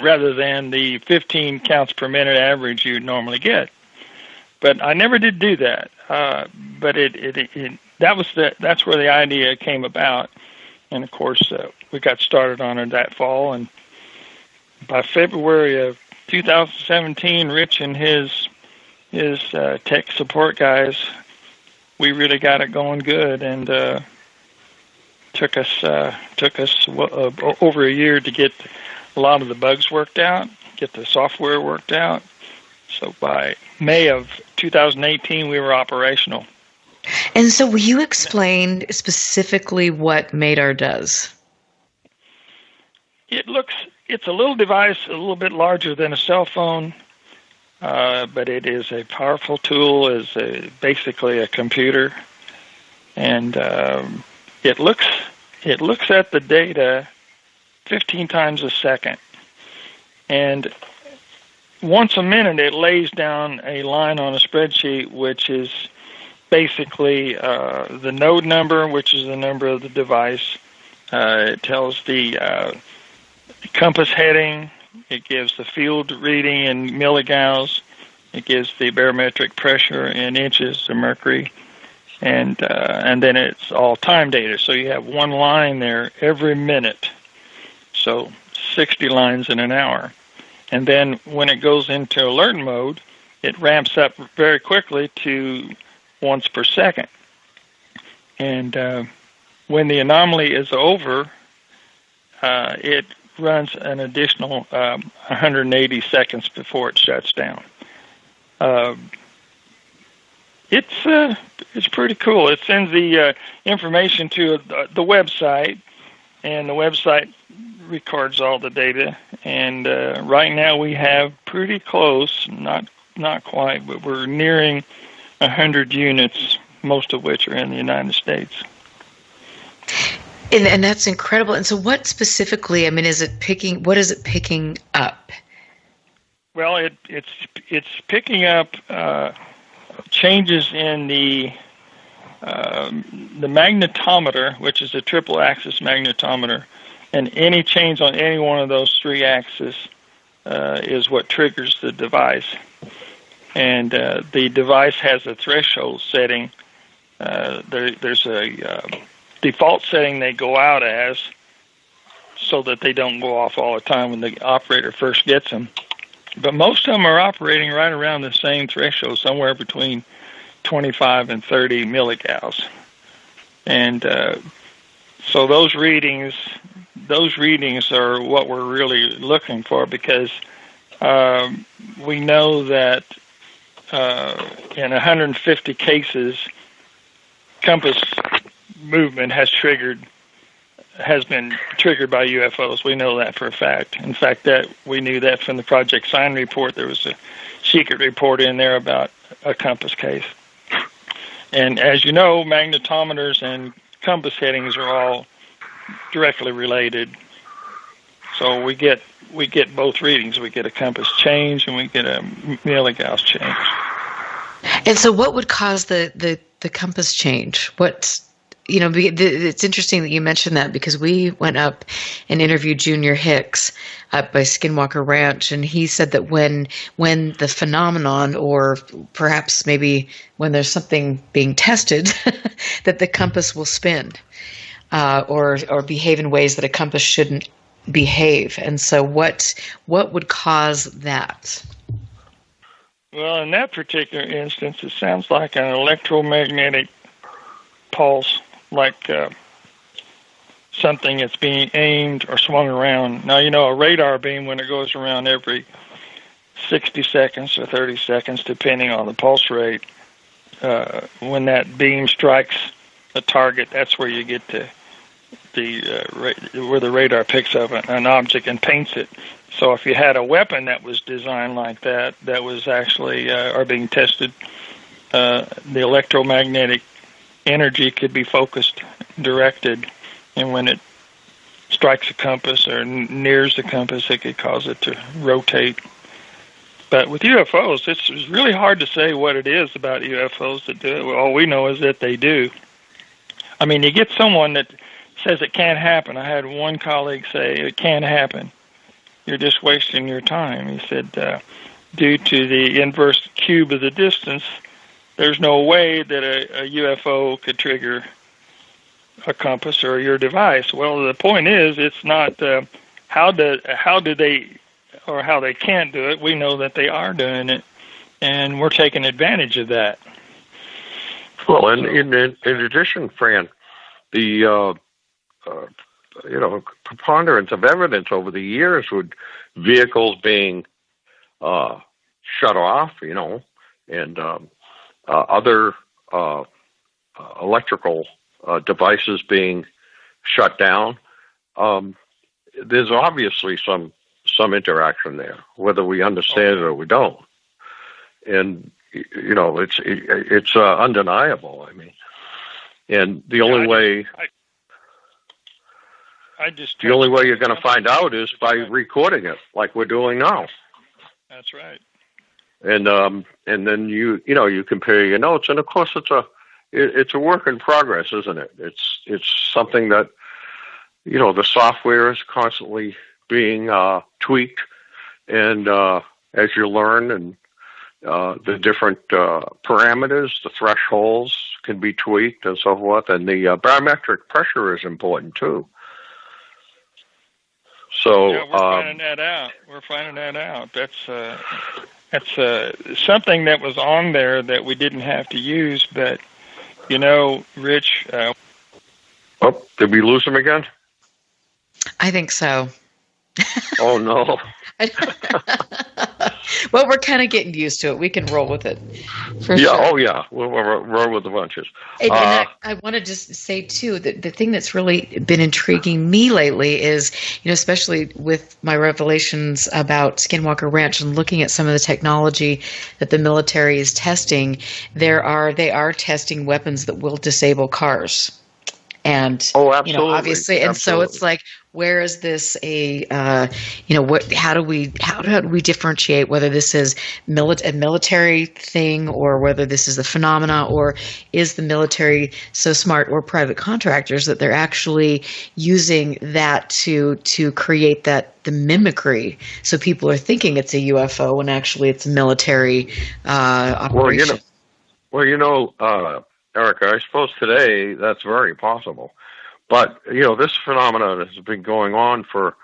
Speaker 4: rather than the 15 counts per minute average you normally get. But I never did do that. But that's where the idea came about, and of course we got started on it that fall, and by February of 2017, Rich and his tech support guys, we really got it going good, and took us over a year to get a lot of the bugs worked out, get the software worked out. So by May of 2018, we were operational.
Speaker 1: And so will you explain specifically what MADAR does?
Speaker 4: It's a little device, a little bit larger than a cell phone, but it is a powerful tool. Is basically a computer, and it looks at the data 15 times a second, and once a minute it lays down a line on a spreadsheet, which is basically the node number, which is the number of the device. It tells the compass heading. It gives the field reading in milligauss. It gives the barometric pressure in inches of mercury, and then it's all time data. So you have one line there every minute. So 60 lines in an hour. And then when it goes into alert mode, it ramps up very quickly to once per second. And when the anomaly is over, it runs an additional 180 seconds before it shuts down. It's pretty cool. It sends the information to the website, and the website records all the data. And right now we have pretty close, not quite, but we're nearing 100 units, most of which are in the United States.
Speaker 1: And that's incredible. And so what specifically, what is it picking up?
Speaker 4: Well, it's picking up changes in the magnetometer, which is a triple axis magnetometer, and any change on any one of those three axes is what triggers the device. And the device has a threshold setting. There's a default setting they go out as, so that they don't go off all the time when the operator first gets them. But most of them are operating right around the same threshold, somewhere between 25 and 30 milligauss. And so those readings are what we're really looking for, because we know that in 150 cases, compass movement has been triggered by UFOs. We know that for a fact. In fact, that we knew that from the Project Sign report. There was a secret report in there about a compass case. And as you know, magnetometers and compass headings are all directly related. So we get both readings. We get a compass change and we get a milligauss change.
Speaker 1: And so what would cause the compass change? It's interesting that you mentioned that, because we went up and interviewed Junior Hicks up by Skinwalker Ranch, and he said that when the phenomenon, or perhaps maybe when there's something being tested, that the compass will spin or behave in ways that a compass shouldn't behave. And so what would cause that?
Speaker 4: Well, in that particular instance, it sounds like an electromagnetic pulse, like something that's being aimed or swung around. Now, a radar beam, when it goes around every 60 seconds or 30 seconds, depending on the pulse rate, when that beam strikes a target, that's where you get where the radar picks up an object and paints it. So if you had a weapon that was designed like that was actually are being tested, the electromagnetic energy could be focused, directed, and when it strikes a compass or nears the compass, it could cause it to rotate. But with UFOs, it's really hard to say what it is about UFOs that do it. All we know is that they do. I mean, you get someone that says it can't happen. I had one colleague say, it can't happen. You're just wasting your time. He said, due to the inverse cube of the distance, there's no way that a UFO could trigger a compass or your device. Well, the point is, it's not how do they or how they can't do it. We know that they are doing it, and we're taking advantage of that.
Speaker 3: Well, and in addition, Fran, the preponderance of evidence over the years with vehicles being shut off, and other electrical devices being shut down, there's obviously some interaction there, whether we understand it or we don't. and it's undeniable. I mean, and the only way you're going to find out is by recording it, like we're doing now.
Speaker 4: That's right.
Speaker 3: And then you compare your notes, and of course it's a work in progress, isn't it? It's something that the software is constantly being tweaked, and as you learn, and the different parameters, the thresholds can be tweaked and so forth, and the barometric pressure is important too. So
Speaker 4: yeah, we're finding that out. That's something that was on there that we didn't have to use, but Rich.
Speaker 3: Did we lose him again?
Speaker 1: I think so.
Speaker 3: Oh no.
Speaker 1: Well, we're kind of getting used to it. We can roll with it.
Speaker 3: Sure. Oh yeah, we'll roll with the bunches.
Speaker 1: And I want to just say too that the thing that's really been intriguing me lately is, especially with my revelations about Skinwalker Ranch and looking at some of the technology that the military is testing, they are testing weapons that will disable cars. And obviously, and so it's like, where is this how do we differentiate whether this is a military thing or whether this is a phenomena, or is the military so smart, or private contractors, that they're actually using that to create the mimicry, so people are thinking it's a UFO when actually it's a military operation.
Speaker 3: Erica, I suppose today that's very possible. But, this phenomenon has been going on for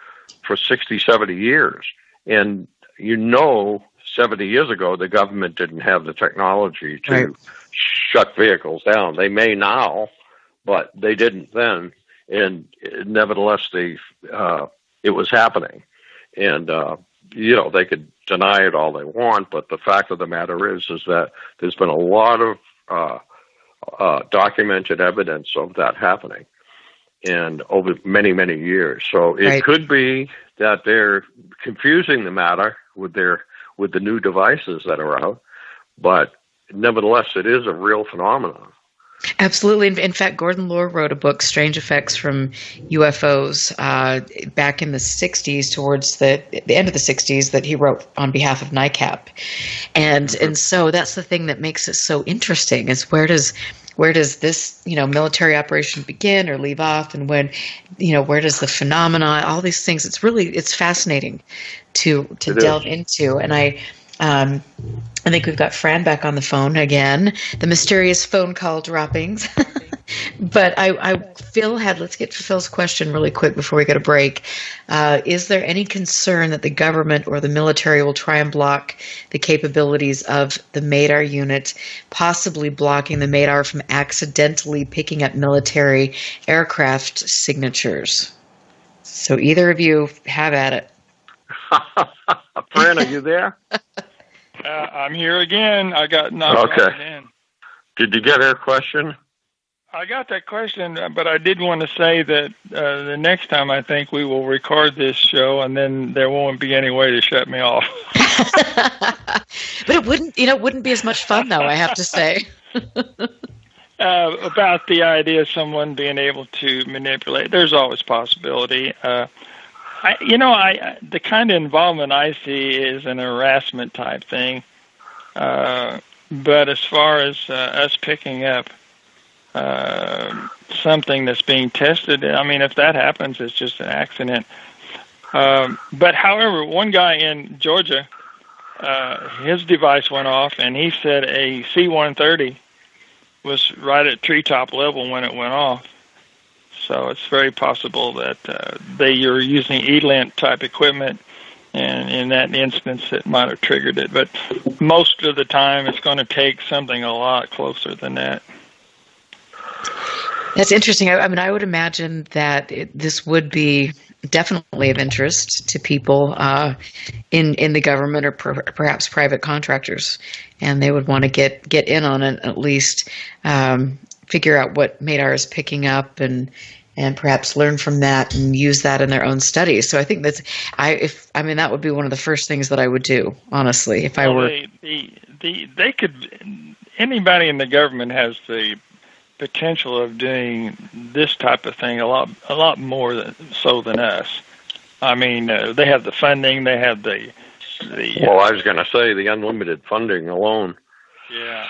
Speaker 3: 60, 70 years. And 70 years ago, the government didn't have the technology to shut vehicles down. They may now, but they didn't then. And nevertheless, it was happening. And, they could deny it all they want, but the fact of the matter is that there's been a lot of documented evidence of that happening, and over many, many years. So it could be that they're confusing the matter with the new devices that are out, but nevertheless, it is a real phenomenon.
Speaker 1: Absolutely. In fact, Gordon Lohr wrote a book, Strange Effects from UFOs, back in the 60s, towards the end of the 60s, that he wrote on behalf of NICAP. And so that's the thing that makes it so interesting, is where does this, military operation begin or leave off, and when, where does the phenomena, all these things, it's fascinating to delve into. And I think we've got Fran back on the phone again, the mysterious phone call droppings. But let's get to Phil's question really quick before we go to break. Is there any concern that the government or the military will try and block the capabilities of the MADAR unit, possibly blocking the MADAR from accidentally picking up military aircraft signatures? So either of you have at it.
Speaker 3: Fran, are you there?
Speaker 4: I'm here again. I got knocked out again.
Speaker 3: Did you get her question?
Speaker 4: I got that question, but I did want to say that the next time I think we will record this show, and then there won't be any way to shut me off.
Speaker 1: But it wouldn't be as much fun, though, I have to say.
Speaker 4: About the idea of someone being able to manipulate, there's always possibility. The kind of involvement I see is an harassment type thing. But as far as us picking up something that's being tested, I mean, if that happens, it's just an accident. But however, one guy in Georgia, his device went off, and he said a C-130 was right at treetop level when it went off. So it's very possible that they are using ELINT type equipment, and in that instance, it might have triggered it. But most of the time, it's going to take something a lot closer than that.
Speaker 1: That's interesting. I mean, I would imagine that this would be definitely of interest to people in the government, or perhaps private contractors, and they would want to get in on it, at least figure out what MADAR is picking up, and and perhaps learn from that and use that in their own studies. So I think that would be one of the first things that I would do, honestly, if I were.
Speaker 4: They could. Anybody in the government has the potential of doing this type of thing a lot more so than us. I mean, they have the funding, they have the.
Speaker 3: Well, I was going to say the unlimited funding alone.
Speaker 4: Yeah.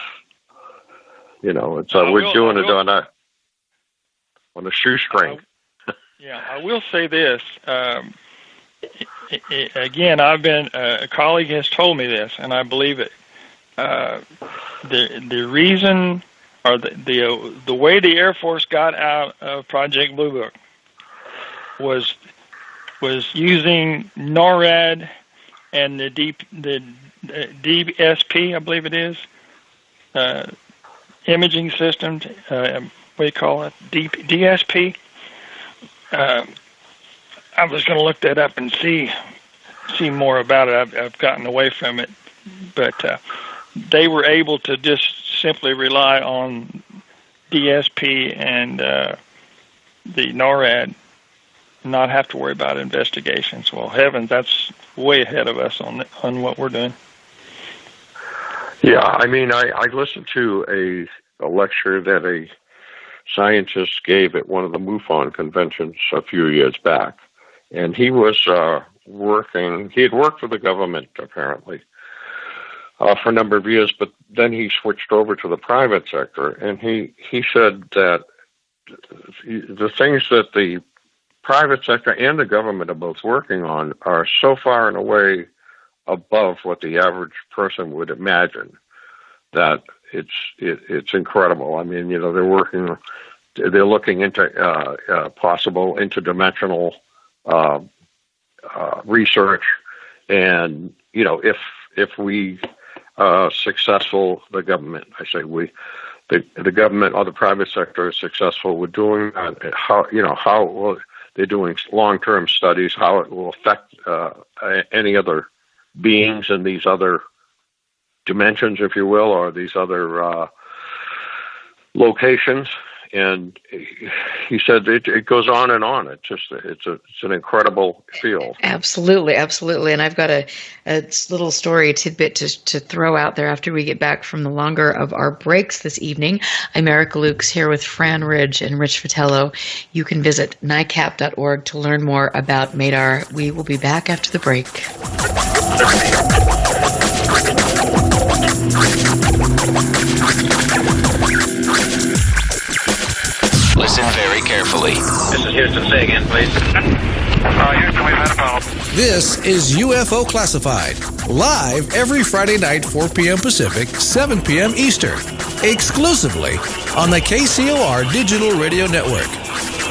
Speaker 3: It's we're doing it on a shoestring.
Speaker 4: I will say this. Again, a colleague has told me this, and I believe it. The reason, or the way the Air Force got out of Project Blue Book was using NORAD and the DSP, I believe it is, imaging systems. What do you call it? DSP. I was going to look that up and see more about it. I've gotten away from it, but they were able to just simply rely on DSP and the NORAD, not have to worry about investigations. Well, heavens, that's way ahead of us on what we're doing.
Speaker 3: Yeah, I mean, I listened to a lecture that a scientist gave at one of the MUFON conventions a few years back, and he was he had worked for the government, apparently, for a number of years, but then he switched over to the private sector, and he said that the things that the private sector and the government are both working on are so far and away above what the average person would imagine that it's incredible. I mean, they're looking into possible interdimensional research, and if we successful, the government, I say we, the government or the private sector is successful with doing that, how they're doing long-term studies, how it will affect any other beings in these other dimensions, if you will, or these other locations. And he said it goes on and on. It's an incredible field.
Speaker 1: Absolutely, absolutely. And I've got a little story tidbit to throw out there after we get back from the longer of our breaks this evening. I'm Erica Lukes here with Fran Ridge and Rich Vitello. You can visit NICAP.org to learn more about MADAR. We will be back after the break.
Speaker 2: Listen very carefully.
Speaker 11: This is Houston. Say again, please. Houston, we've had a problem.
Speaker 2: This is UFO Classified, live every Friday night, 4 p.m. Pacific, 7 p.m. Eastern, exclusively on the KCOR Digital Radio Network.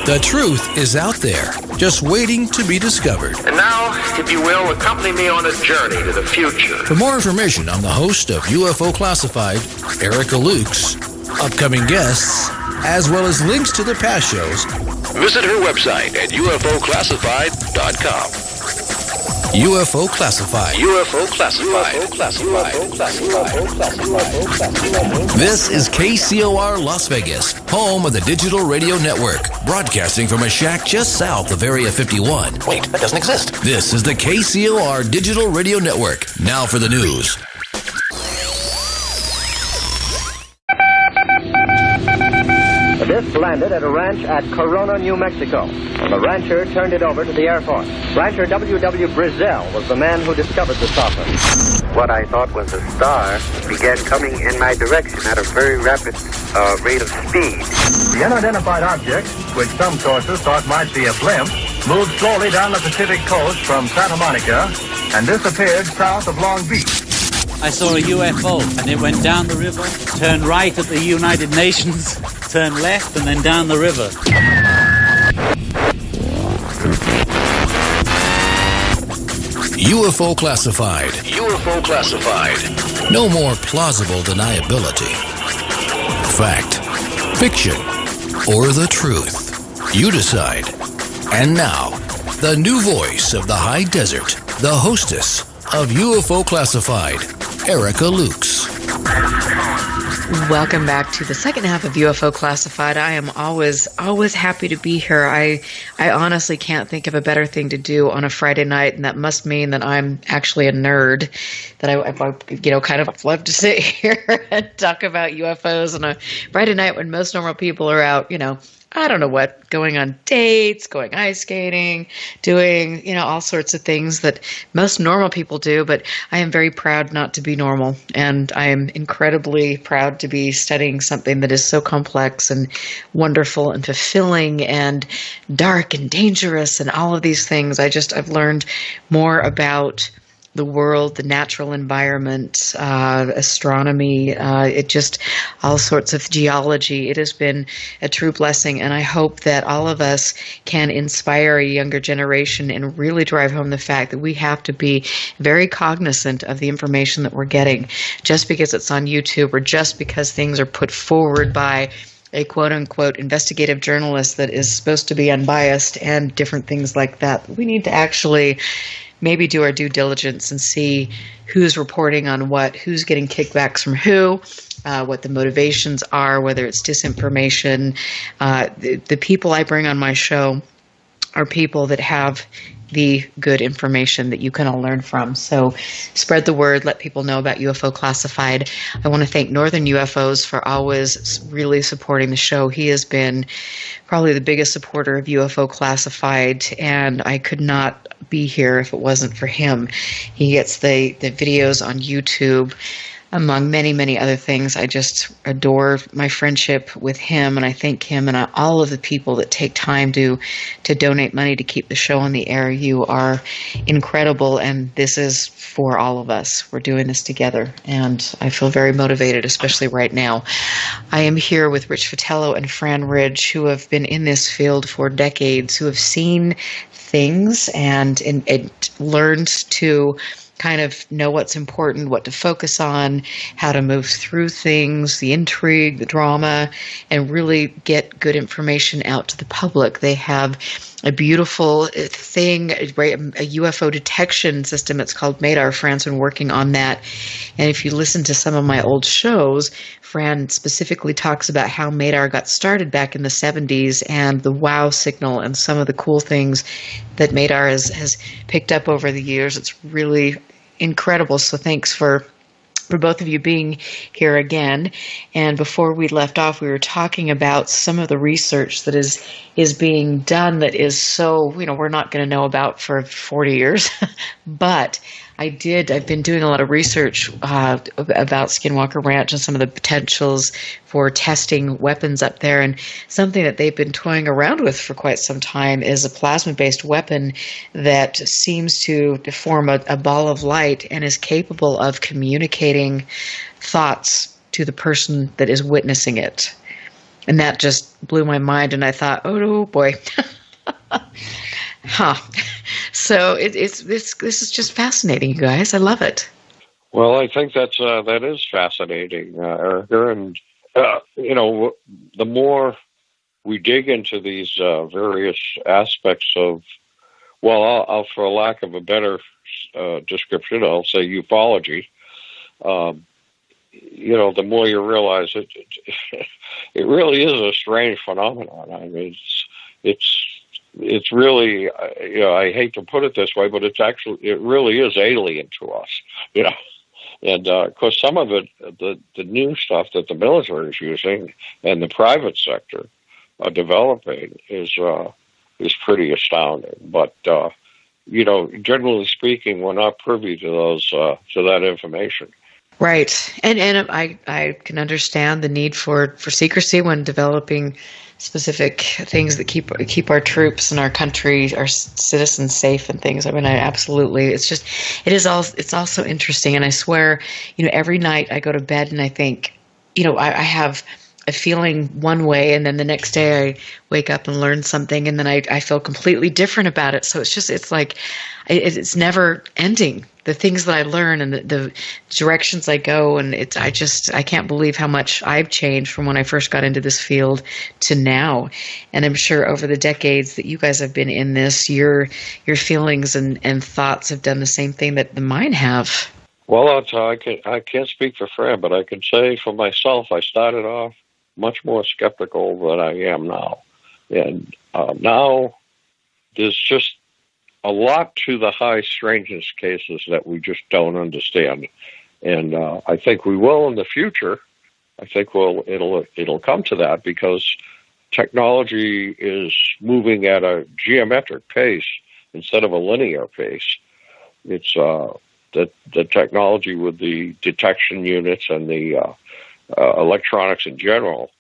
Speaker 2: The truth is out there, just waiting to be discovered.
Speaker 11: And now, if you will, accompany me on a journey to the future.
Speaker 2: For more information on the host of UFO Classified, Erica Lukes, upcoming guests, as well as links to the past shows,
Speaker 6: visit her website at ufoclassified.com.
Speaker 2: UFO Classified.
Speaker 6: UFO Classified.
Speaker 2: This is KCOR Las Vegas, home of the Digital Radio Network, broadcasting from a shack just south of Area 51.
Speaker 6: Wait, that doesn't exist.
Speaker 2: This is the KCOR Digital Radio Network. Now for the news.
Speaker 12: The disc landed at a ranch at Corona, New Mexico, and the rancher turned it over to the Air Force. Rancher W.W. Brizzell was the man who discovered the saucer.
Speaker 13: What I thought was a star began coming in my direction at a very rapid rate of speed.
Speaker 14: The unidentified object, which some sources thought might be a blimp, moved slowly down the Pacific coast from Santa Monica and disappeared south of Long Beach.
Speaker 15: I saw a UFO, and it went down the river, turned right at the United Nations, turned left, and then down the river.
Speaker 2: UFO Classified.
Speaker 6: UFO Classified.
Speaker 2: No more plausible deniability. Fact, fiction, or the truth. You decide. And now, the new voice of the high desert, the hostess of UFO Classified, Erica Lukes.
Speaker 1: Welcome back to the second half of UFO Classified. I am always happy to be here. I honestly can't think of a better thing to do on a Friday night, and that must mean that I'm actually a nerd, that I kind of love to sit here and talk about UFOs on a Friday night when most normal people are out, I don't know what, going on dates, going ice skating, doing, all sorts of things that most normal people do. But I am very proud not to be normal. And I am incredibly proud to be studying something that is so complex and wonderful and fulfilling and dark and dangerous and all of these things. I've learned more about the world, the natural environment, astronomy, all sorts of geology. It has been a true blessing, and I hope that all of us can inspire a younger generation and really drive home the fact that we have to be very cognizant of the information that we're getting. Just because it's on YouTube or just because things are put forward by a quote-unquote investigative journalist that is supposed to be unbiased and different things like that, we need to actually maybe do our due diligence and see who's reporting on what, who's getting kickbacks from who, what the motivations are, whether it's disinformation. The people I bring on my show are people that have the good information that you can all learn from. So spread the word, let people know about UFO Classified. I want to thank Northern UFOs for always really supporting the show. He has been probably the biggest supporter of UFO Classified, and I could not be here if it wasn't for him. He gets the videos on YouTube, among many, many other things. I just adore my friendship with him, and I thank him and all of the people that take time to donate money to keep the show on the air. You are incredible, and this is for all of us. We're doing this together, and I feel very motivated, especially right now. I am here with Rich Vitello and Fran Ridge, who have been in this field for decades, who have seen things and learned to kind of know what's important, what to focus on, how to move through things, the intrigue, the drama, and really get good information out to the public. They have a beautiful thing, a UFO detection system. It's called MADAR. Fran's been working on that. And if you listen to some of my old shows, Fran specifically talks about how MADAR got started back in the 70s and the wow signal and some of the cool things that MADAR has picked up over the years. It's really incredible. So thanks for both of you being here again. And before we left off, we were talking about some of the research that is being done that is so, we're not going to know about for 40 years. But I've been doing a lot of research about Skinwalker Ranch and some of the potentials for testing weapons up there. And something that they've been toying around with for quite some time is a plasma-based weapon that seems to form a ball of light and is capable of communicating thoughts to the person that is witnessing it. And that just blew my mind, and I thought, oh boy. So this is just fascinating, you guys. I love it.
Speaker 3: Well, I think that is fascinating, Erica. And the more we dig into these various aspects of, I'll for lack of a better description, I'll say ufology. The more you realize it really is a strange phenomenon. I mean, it's really, I hate to put it this way, but it really is alien to us, And of course, some of it, the new stuff that the military is using and the private sector are developing is pretty astounding. But generally speaking, we're not privy to that information.
Speaker 1: Right, and I can understand the need for secrecy when developing specific things that keep our troops and our country, our citizens safe and things. I mean, absolutely. It's also interesting, and I swear, every night I go to bed and I think, I have a feeling one way, and then the next day I wake up and learn something, and then I feel completely different about it. So it's never ending. The things that I learn and the directions I go, and I can't believe how much I've changed from when I first got into this field to now. And I'm sure over the decades that you guys have been in this, your feelings and thoughts have done the same thing that mine have.
Speaker 3: Well, I can't speak for Fran, but I can say for myself, I started off much more skeptical than I am now. And now there's just a lot to the high strangeness cases that we just don't understand. And I think we will in the future. I think it'll come to that because technology is moving at a geometric pace instead of a linear pace. It's the technology with the detection units and the electronics in general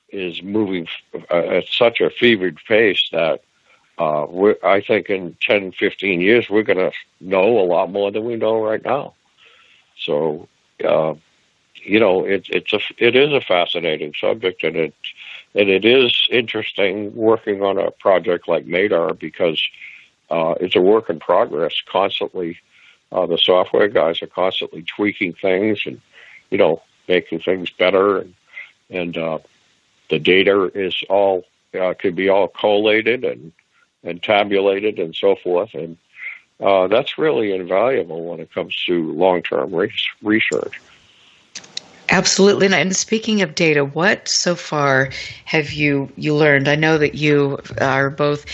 Speaker 3: is moving at such a fevered pace that I think in 10, 15 years, we're going to know a lot more than we know right now. So, it is a fascinating subject, and it is interesting working on a project like MADAR because it's a work in progress constantly. The software guys are constantly tweaking things and, making things better. And the data is all, could be all collated and tabulated and so forth. And that's really invaluable when it comes to long-term research.
Speaker 1: Absolutely. And speaking of data, what so far have you learned? I know that you are both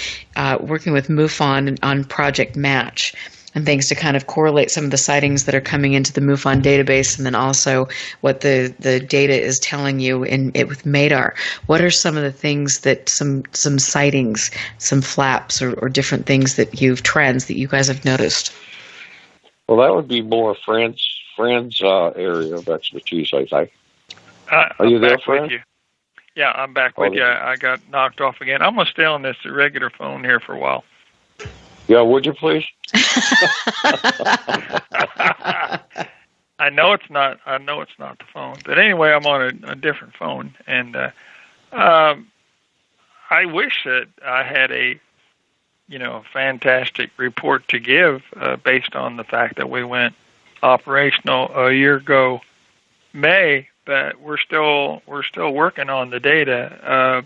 Speaker 1: working with MUFON on Project Match and things to kind of correlate some of the sightings that are coming into the MUFON database, and then also what the data is telling you with MADAR. What are some of the things that some sightings, some flaps or different things trends that you guys have noticed?
Speaker 3: Well, that would be more Fran's area of expertise, I think. Are you there, Fran?
Speaker 4: With you. Yeah, I'm back with you. I got knocked off again. I'm going to stay on this regular phone here for a while.
Speaker 3: Yeah, would you please?
Speaker 4: I know it's not the phone, but anyway, I'm on a different phone, and I wish that I had a fantastic report to give based on the fact that we went operational a year ago May, but we're still working on the data.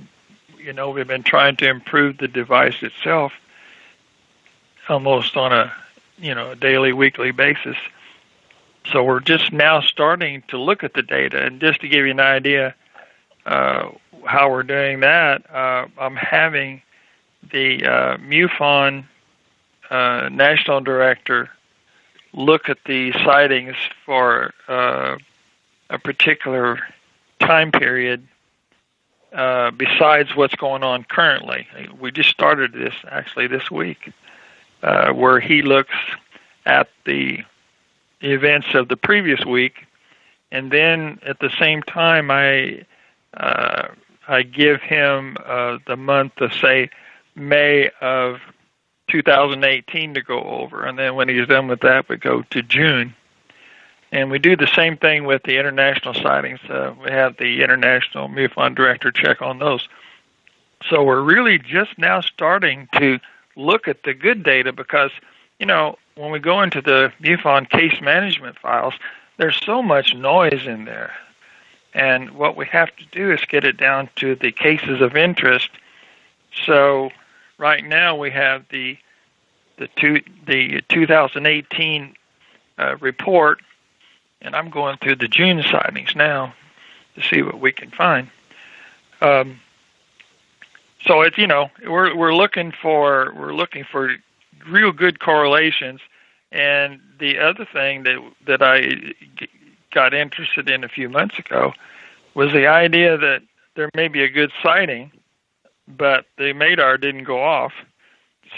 Speaker 4: We've been trying to improve the device itself almost on a daily, weekly basis. So we're just now starting to look at the data, and just to give you an idea how we're doing that, I'm having the MUFON national director look at the sightings for a particular time period besides what's going on currently. We just started this actually this week, where he looks at the events of the previous week, and then at the same time I give him the month of, say, May of 2018 to go over, and then when he's done with that, we go to June. And we do the same thing with the international sightings. We have the international MUFON director check on those. So we're really just now starting to look at the good data because, when we go into the MUFON case management files, there's so much noise in there. And what we have to do is get it down to the cases of interest. So right now we have the 2018 report, and I'm going through the June sightings now to see what we can find. So it's we're looking for real good correlations. And the other thing that I got interested in a few months ago was the idea that there may be a good sighting, but the MADAR didn't go off.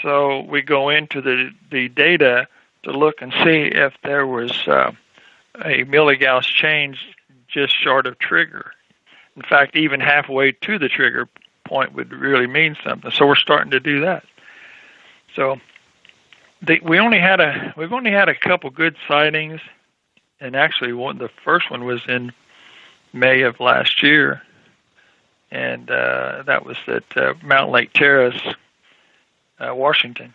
Speaker 4: So we go into the data to look and see if there was a milligauss change just short of trigger. In fact, even halfway to the trigger point would really mean something. So we're starting to do that. So we've only had a couple good sightings, and actually the first one was in May of last year, and that was at Mountain Lake Terrace, Washington.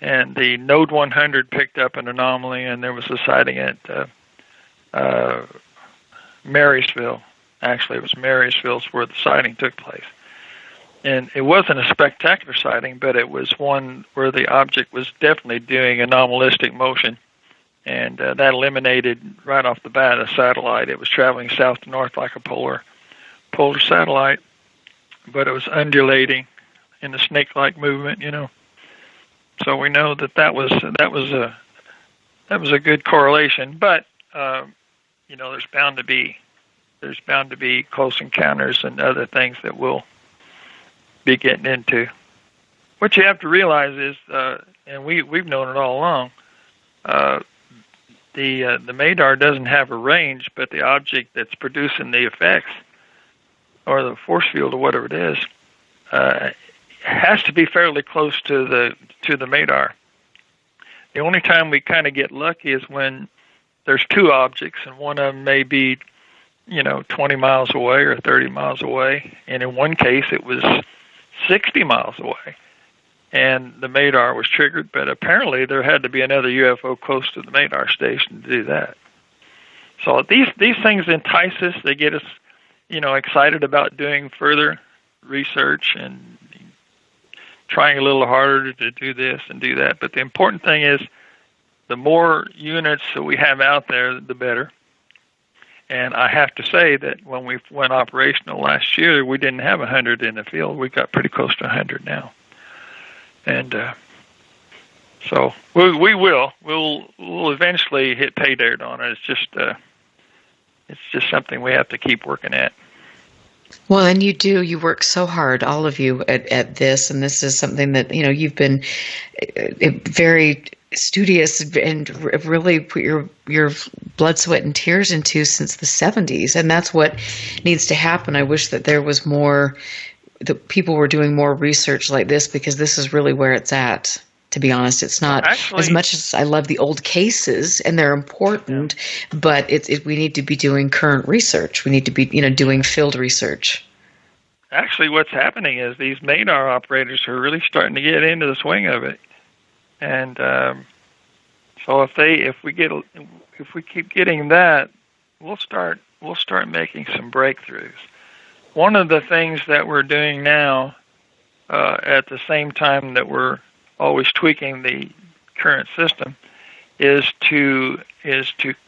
Speaker 4: And the Node 100 picked up an anomaly, and there was a sighting at Marysville. Actually, it was Marysville where the sighting took place. And it wasn't a spectacular sighting, but it was one where the object was definitely doing anomalistic motion And that eliminated right off the bat a satellite. It was traveling south to north like a polar satellite, but it was undulating in a snake-like movement, So we know that was a good correlation. But there's bound to be close encounters and other things that we'll be getting into. What you have to realize is, and we've known it all along, the MADAR doesn't have a range, but the object that's producing the effects, or the force field, or whatever it is, has to be fairly close to the MADAR. The only time we kind of get lucky is when there's two objects, and one of them may be, 20 miles away or 30 miles away, and in one case it was 60 miles away, and the MADAR was triggered, but apparently there had to be another UFO close to the MADAR station to do that. So these things entice us. They get us, excited about doing further research and trying a little harder to do this and do that. But the important thing is, the more units that we have out there, the better. And I have to say that when we went operational last year, we didn't have 100 in the field. We got pretty close to 100 now. And so we'll eventually hit pay dirt on it. It's just something we have to keep working at.
Speaker 1: Well, and you work so hard, all of you, at this, and this is something that, you've been very studious and really put your blood, sweat, and tears into since the 70s, and that's what needs to happen. I wish that there was more, that people were doing more research like this, because this is really where it's at. To be honest, it's not as much as I love the old cases, and they're important, but we need to be doing current research. We need to be, doing field research.
Speaker 4: Actually, what's happening is these MADAR operators are really starting to get into the swing of it, and so if we keep getting that, we'll start making some breakthroughs. One of the things that we're doing now, at the same time that we're always tweaking the current system, is to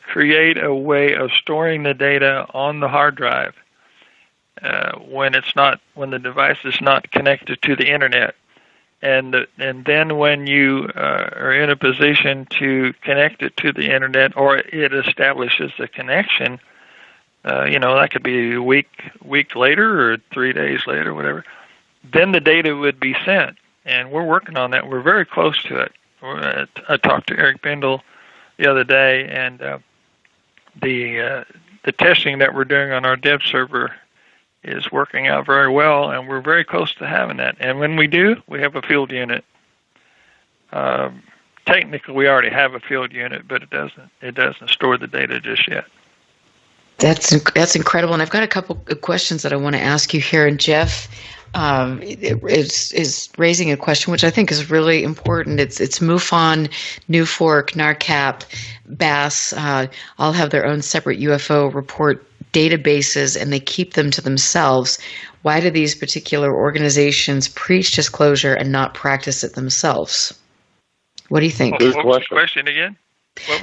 Speaker 4: create a way of storing the data on the hard drive when the device is not connected to the internet, and then when you are in a position to connect it to the internet, or it establishes a connection, that could be a week later or 3 days later, whatever, then the data would be sent. And we're working on that. We're very close to it. I talked to Eric Bindle the other day, and the testing that we're doing on our dev server is working out very well, and we're very close to having that. And when we do, we have a field unit. Technically, we already have a field unit, but it doesn't store the data just yet.
Speaker 1: That's incredible. And I've got a couple of questions that I want to ask you here. And Jeff is raising a question which I think is really important. It's MUFON, NUFORC, NARCAP, BASS, all have their own separate UFO report databases, and they keep them to themselves. Why do these particular organizations preach disclosure and not practice it themselves? What do you think?
Speaker 4: What was the question again?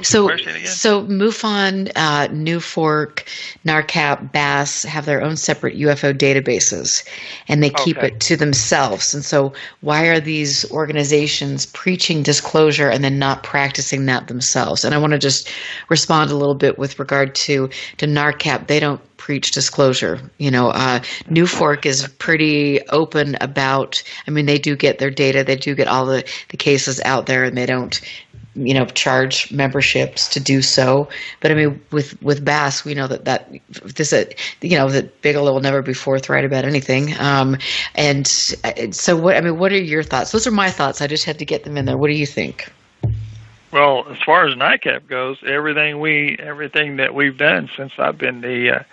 Speaker 1: So MUFON, NUFORC, NARCAP, BASS have their own separate UFO databases, and they keep it to themselves. And so why are these organizations preaching disclosure and then not practicing that themselves? And I want to just respond a little bit with regard to NARCAP. They don't preach disclosure. NUFORC is pretty open about, they do get their data, they do get all the cases out there, and they don't charge memberships to do so. But with BASS, we know that Bigelow will never be forthright about anything. And so what are your thoughts? Those are my thoughts. I just had to get them in there. What do you think?
Speaker 4: Well, as far as NICAP goes, everything that we've done since I've been the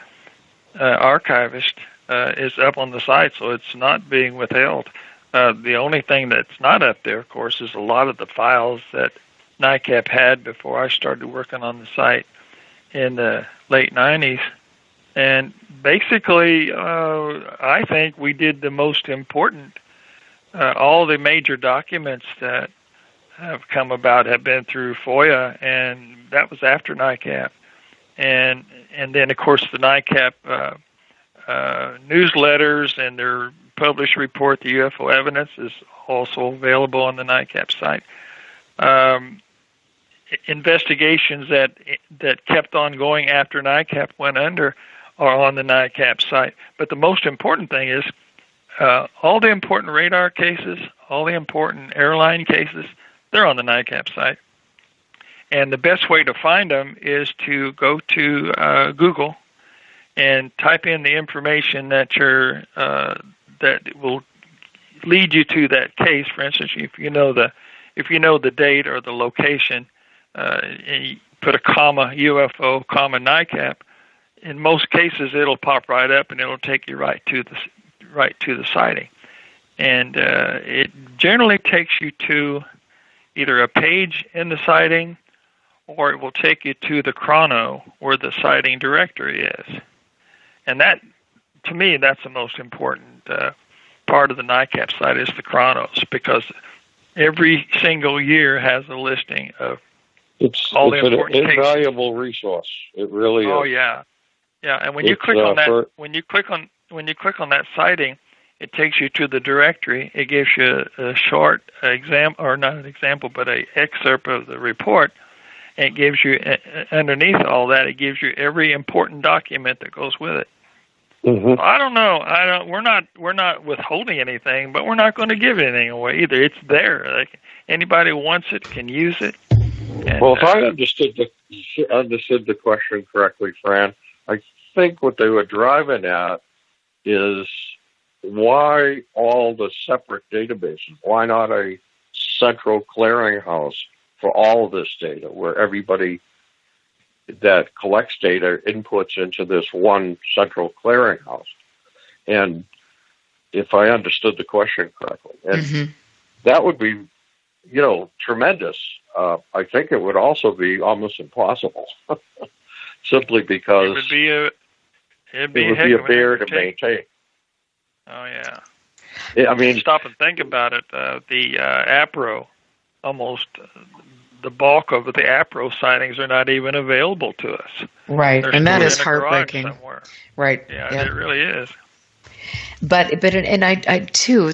Speaker 4: archivist is up on the site, so it's not being withheld. The only thing that's not up there, of course, is a lot of the files that NICAP had before I started working on the site in the late 90s. And basically, I think we did the most important. All the major documents that have come about have been through FOIA, and that was after NICAP. And then, of course, the NICAP newsletters and their published report, the UFO evidence, is also available on the NICAP site. Investigations that kept on going after NICAP went under are on the NICAP site. But the most important thing is all the important radar cases, all the important airline cases, they're on the NICAP site. And the best way to find them is to go to Google and type in the information that that will lead you to that case. For instance, if you know the date or the location, and you put a comma UFO comma NICAP, in most cases it'll pop right up and it'll take you right to the sighting. And it generally takes you to either a page in the sighting, or it will take you to the chrono where the sighting directory is. And that, to me, that's the most important part of the NICAP site is the chronos, because every single year has a listing of all the important cases.
Speaker 3: It's an invaluable resource. It really is.
Speaker 4: Oh yeah, yeah. And when you click on that, when you click on that sighting, it takes you to the directory. It gives you a short example, or not an example, but an excerpt of the report. And it gives you, underneath all that, it gives you every important document that goes with it.
Speaker 3: Mm-hmm.
Speaker 4: So I don't know. We're not withholding anything, but we're not going to give anything away either. It's there. Like, anybody who wants it can use it. And,
Speaker 3: well, if I understood the question correctly, Fran, I think what they were driving at is why all the separate databases? Why not a central clearinghouse for all of this data, where everybody that collects data inputs into this one central clearinghouse? And if I understood the question correctly, and that would be, tremendous. I think it would also be almost impossible, simply because it would be a bear to maintain.
Speaker 4: Oh yeah.
Speaker 3: I mean,
Speaker 4: stop and think about it. The APRO, almost the bulk of the APRO sightings are not even available to us.
Speaker 1: Right,
Speaker 4: They're
Speaker 1: and that is
Speaker 4: in a garage
Speaker 1: heartbreaking.
Speaker 4: somewhere.
Speaker 1: Right.
Speaker 4: Yeah, it really is.
Speaker 1: But I too,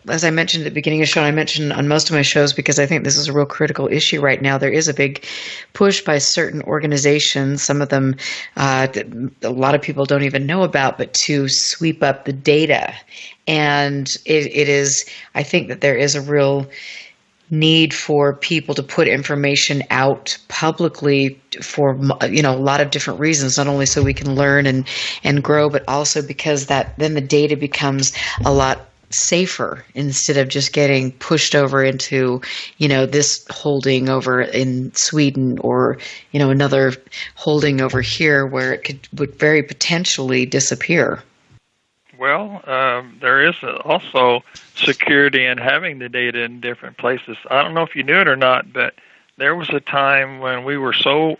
Speaker 1: as I mentioned at the beginning of the show, I mentioned on most of my shows, because I think this is a real critical issue right now. There is a big push by certain organizations, some of them that a lot of people don't even know about, but to sweep up the data. And it is, I think that there is a real need for people to put information out publicly for a lot of different reasons, not only so we can learn and grow, but also because then the data becomes a lot safer instead of just getting pushed over into this holding over in Sweden, or another holding over here where it would very potentially disappear.
Speaker 4: Well, there is also security in having the data in different places. I don't know if you knew it or not, but there was a time when we were so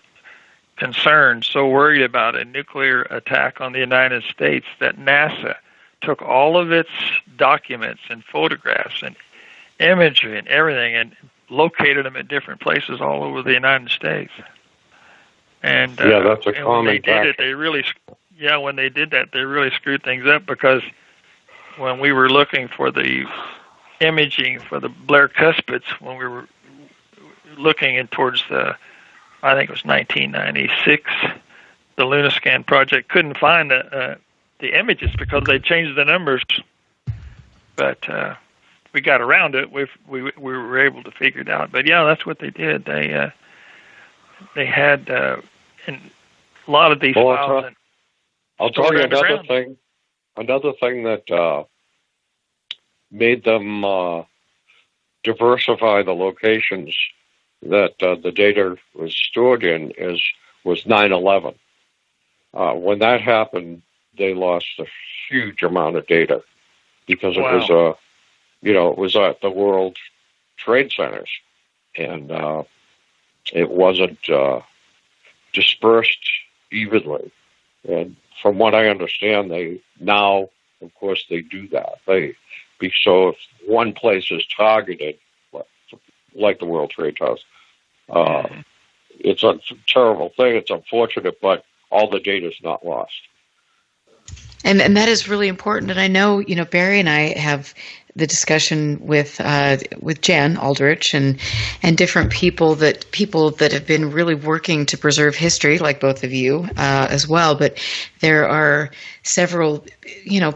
Speaker 4: concerned, so worried about a nuclear attack on the United States, that NASA took all of its documents and photographs and imagery and everything and located them at different places all over the United States. And
Speaker 3: that's a common
Speaker 4: when they did it,
Speaker 3: practice.
Speaker 4: when they did that, they really screwed things up, because when we were looking for the imaging for the Blair cuspids, when we were looking in towards I think it was 1996, the Lunascan project couldn't find the images because they changed the numbers. But we got around it. We were able to figure it out. But yeah, that's what they did. They had in a lot of these files.
Speaker 3: I'll tell you another thing that made them diversify the locations that the data was stored in was 9/11. When that happened, they lost a huge amount of data because it was at the World Trade Centers, and it wasn't dispersed evenly. And from what I understand, they now, of course, they do that. So if one place is targeted, like the World Trade Towers. It's a terrible thing. It's unfortunate, but all the data is not lost.
Speaker 1: And that is really important. And I know, Barry and I have the discussion with Jan Aldrich and different people that have been really working to preserve history, like both of you as well. But there are several,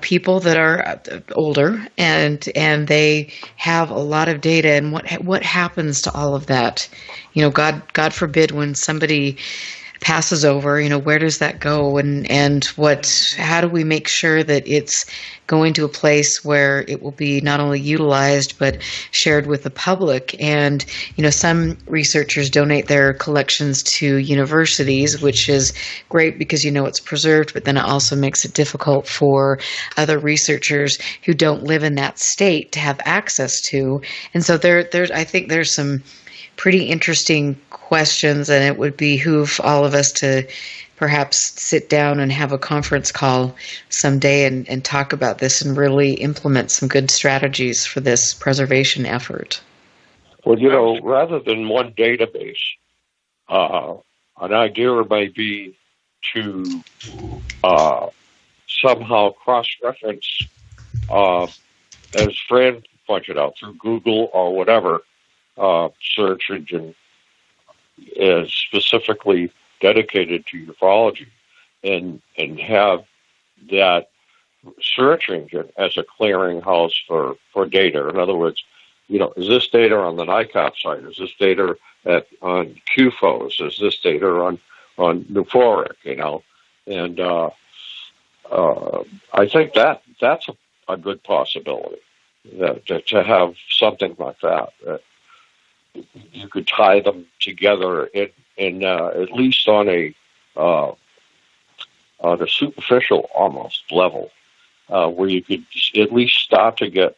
Speaker 1: people that are older and they have a lot of data. And what happens to all of that? God forbid when somebody passes over, where does that go, and how do we make sure that it's going to a place where it will be not only utilized but shared with the public? And some researchers donate their collections to universities, which is great because it's preserved, but then it also makes it difficult for other researchers who don't live in that state to have access to. And so I think there's some pretty interesting questions, and it would behoove all of us to perhaps sit down and have a conference call someday and talk about this and really implement some good strategies for this preservation effort.
Speaker 3: Well, rather than one database, an idea may be to somehow cross-reference, as Fran pointed out, through Google or whatever search engine is specifically dedicated to ufology, and have that search engine as a clearinghouse for data. In other words, is this data on the NICOP site? Is this data on UFOs? Is this data on Euphoric? And I think that's a good possibility, to have something like that. You could tie them together in at least on a superficial almost level, where you could at least start to get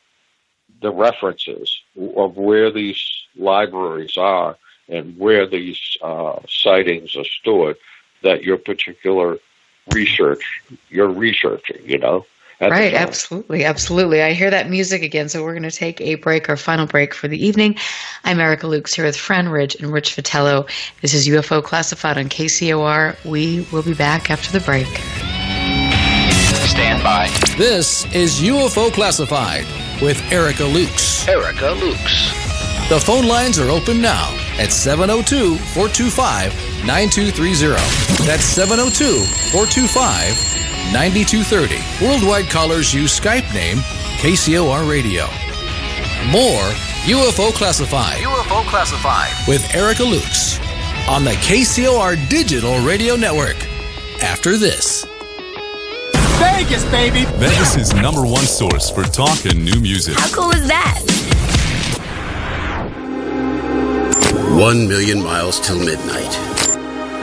Speaker 3: the references of where these libraries are and where these sightings are stored that your particular you're researching,
Speaker 1: Right, absolutely. I hear that music again, so we're going to take a break, our final break for the evening. I'm Erica Lukes here with Fran Ridge and Rich Vitello. This is UFO Classified on KCOR. We will be back after the break.
Speaker 6: Stand by.
Speaker 2: This is UFO Classified with Erica Lukes.
Speaker 6: Erica Lukes.
Speaker 2: The phone lines are open now at 702-425-9230. That's 702-425-9230. 9230. Worldwide callers use Skype name KCOR Radio. More UFO Classified.
Speaker 6: UFO Classified.
Speaker 2: With Erica Lukes on the KCOR Digital Radio Network. After this.
Speaker 7: Vegas, baby!
Speaker 8: Vegas' #1 source for talk and new music.
Speaker 16: How cool is that?
Speaker 5: 1 million miles till midnight.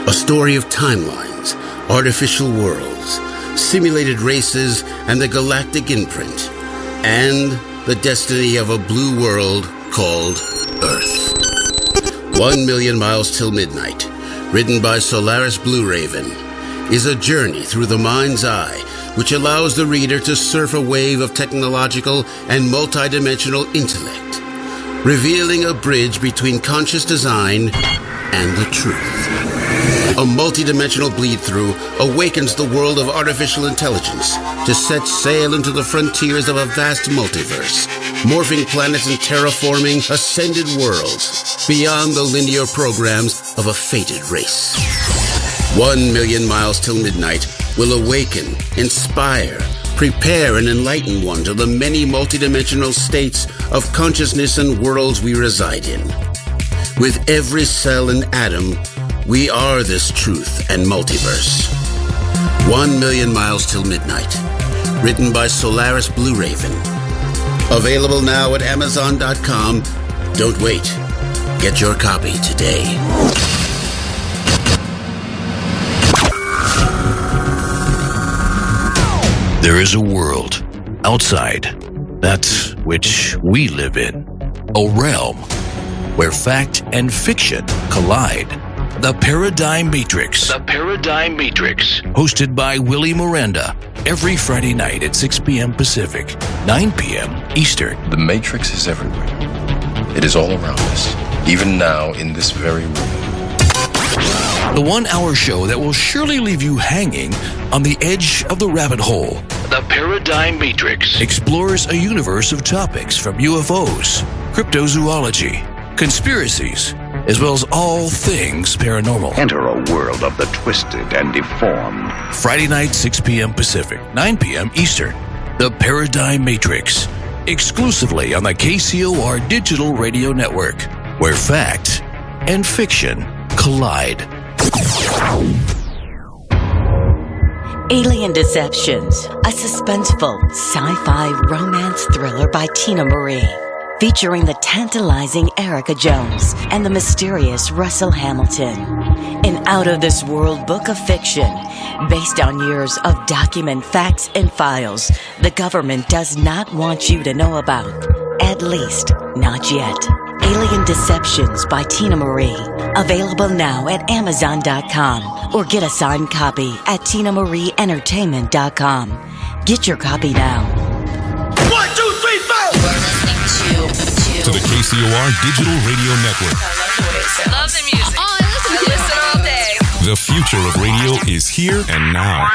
Speaker 5: A story of timelines, artificial worlds, simulated races, and the galactic imprint, and the destiny of a blue world called Earth. 1 million miles till midnight, written by Solaris Blue Raven, is a journey through the mind's eye which allows the reader to surf a wave of technological and multidimensional intellect, revealing a bridge between conscious design and the truth. A multidimensional bleed-through awakens the world of artificial intelligence to set sail into the frontiers of a vast multiverse, morphing planets and terraforming ascended worlds beyond the linear programs of a fated race. 1 million miles till midnight will awaken, inspire, prepare, and enlighten one to the many multidimensional states of consciousness and worlds we reside in. With every cell and atom, we are this truth and multiverse. 1 million miles till midnight. Written by Solaris Blue Raven. Available now at Amazon.com. Don't wait. Get your copy today.
Speaker 2: There is a world outside that which we live in. A realm where fact and fiction collide. The Paradigm Matrix.
Speaker 6: The Paradigm Matrix.
Speaker 2: Hosted by Willie Miranda. Every Friday night at 6 p.m. Pacific, 9 p.m. Eastern.
Speaker 10: The Matrix is everywhere. It is all around us.
Speaker 6: even now in this very room.
Speaker 2: The 1-hour show that will surely leave you hanging on the edge of the rabbit hole.
Speaker 6: The Paradigm Matrix
Speaker 2: Explores a universe of topics from UFOs, cryptozoology, conspiracies, as well as all things paranormal.
Speaker 5: Enter a world of the twisted and deformed.
Speaker 2: Friday night, 6 p.m. Pacific, 9 p.m. Eastern. The Paradigm Matrix. Exclusively on the KCOR Digital Radio Network, where fact and fiction collide.
Speaker 16: Alien Deceptions, a suspenseful sci-fi romance thriller by Tina Marie, featuring the tantalizing Erica Jones and the mysterious Russell Hamilton. An out-of-this-world book of fiction based on years of document facts and files the government does not want you to know about. At least, not yet. Alien Deceptions by Tina Marie. Available now at Amazon.com or get a signed copy at TinaMarieEntertainment.com. Get your copy now.
Speaker 7: 1, 2, 3, 4!
Speaker 8: To the KCOR Digital Radio Network.
Speaker 17: Love the music. Oh, I listen all day.
Speaker 8: The future of radio is here and now.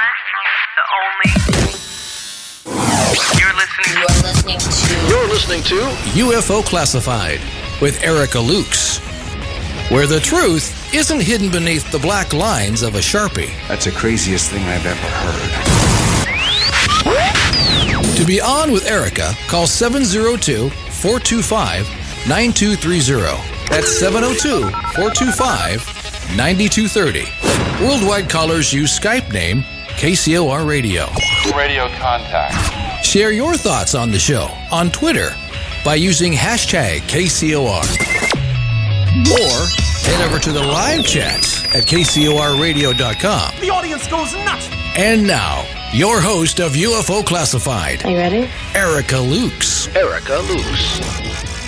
Speaker 6: You're listening to
Speaker 2: UFO Classified with Erica Lukes, where the truth isn't hidden beneath the black lines of a Sharpie.
Speaker 10: That's the craziest thing I've ever heard.
Speaker 2: To be on with Erica, call 702-425-9230. That's 702-425-9230. Worldwide callers use Skype name KCOR Radio.
Speaker 10: Radio contact.
Speaker 2: Share your thoughts on the show on Twitter by using hashtag KCOR. Or head over to the live chats at KCORradio.com.
Speaker 7: The audience goes nuts.
Speaker 2: And now, your host of UFO Classified.
Speaker 1: Are you ready?
Speaker 2: Erica Lukes.
Speaker 6: Erica Lukes.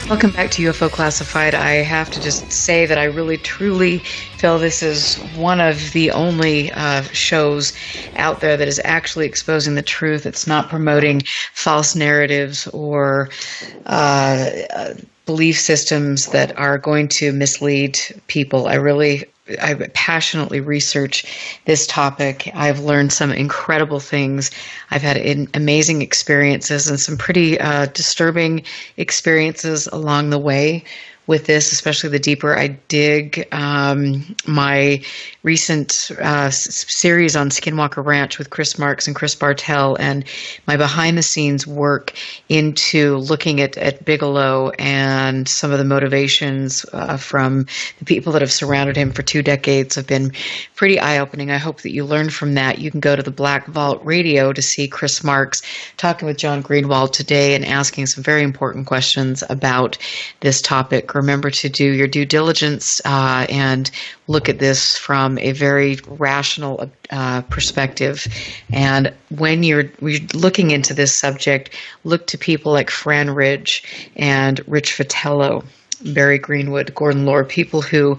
Speaker 1: Welcome back to UFO Classified. I have to just say that I really, truly feel this is one of the only shows out there that is actually exposing the truth. It's not promoting false narratives or belief systems that are going to mislead people. I passionately research this topic. I've learned some incredible things. I've had amazing experiences and some pretty disturbing experiences along the way with this, especially the deeper I dig. My recent series on Skinwalker Ranch with Chris Marks and Chris Bartell, and my behind-the-scenes work into looking at Bigelow and some of the motivations from the people that have surrounded him for 2 decades have been pretty eye-opening. I hope that you learn from that. You can go to the Black Vault Radio to see Chris Marks talking with John Greenwald today and asking some very important questions about this topic. Remember to do your due diligence and look at this from a very rational perspective. And when you're looking into this subject, look to people like Fran and Rich Vitello, Barry Greenwood, Gordon Lohr, people who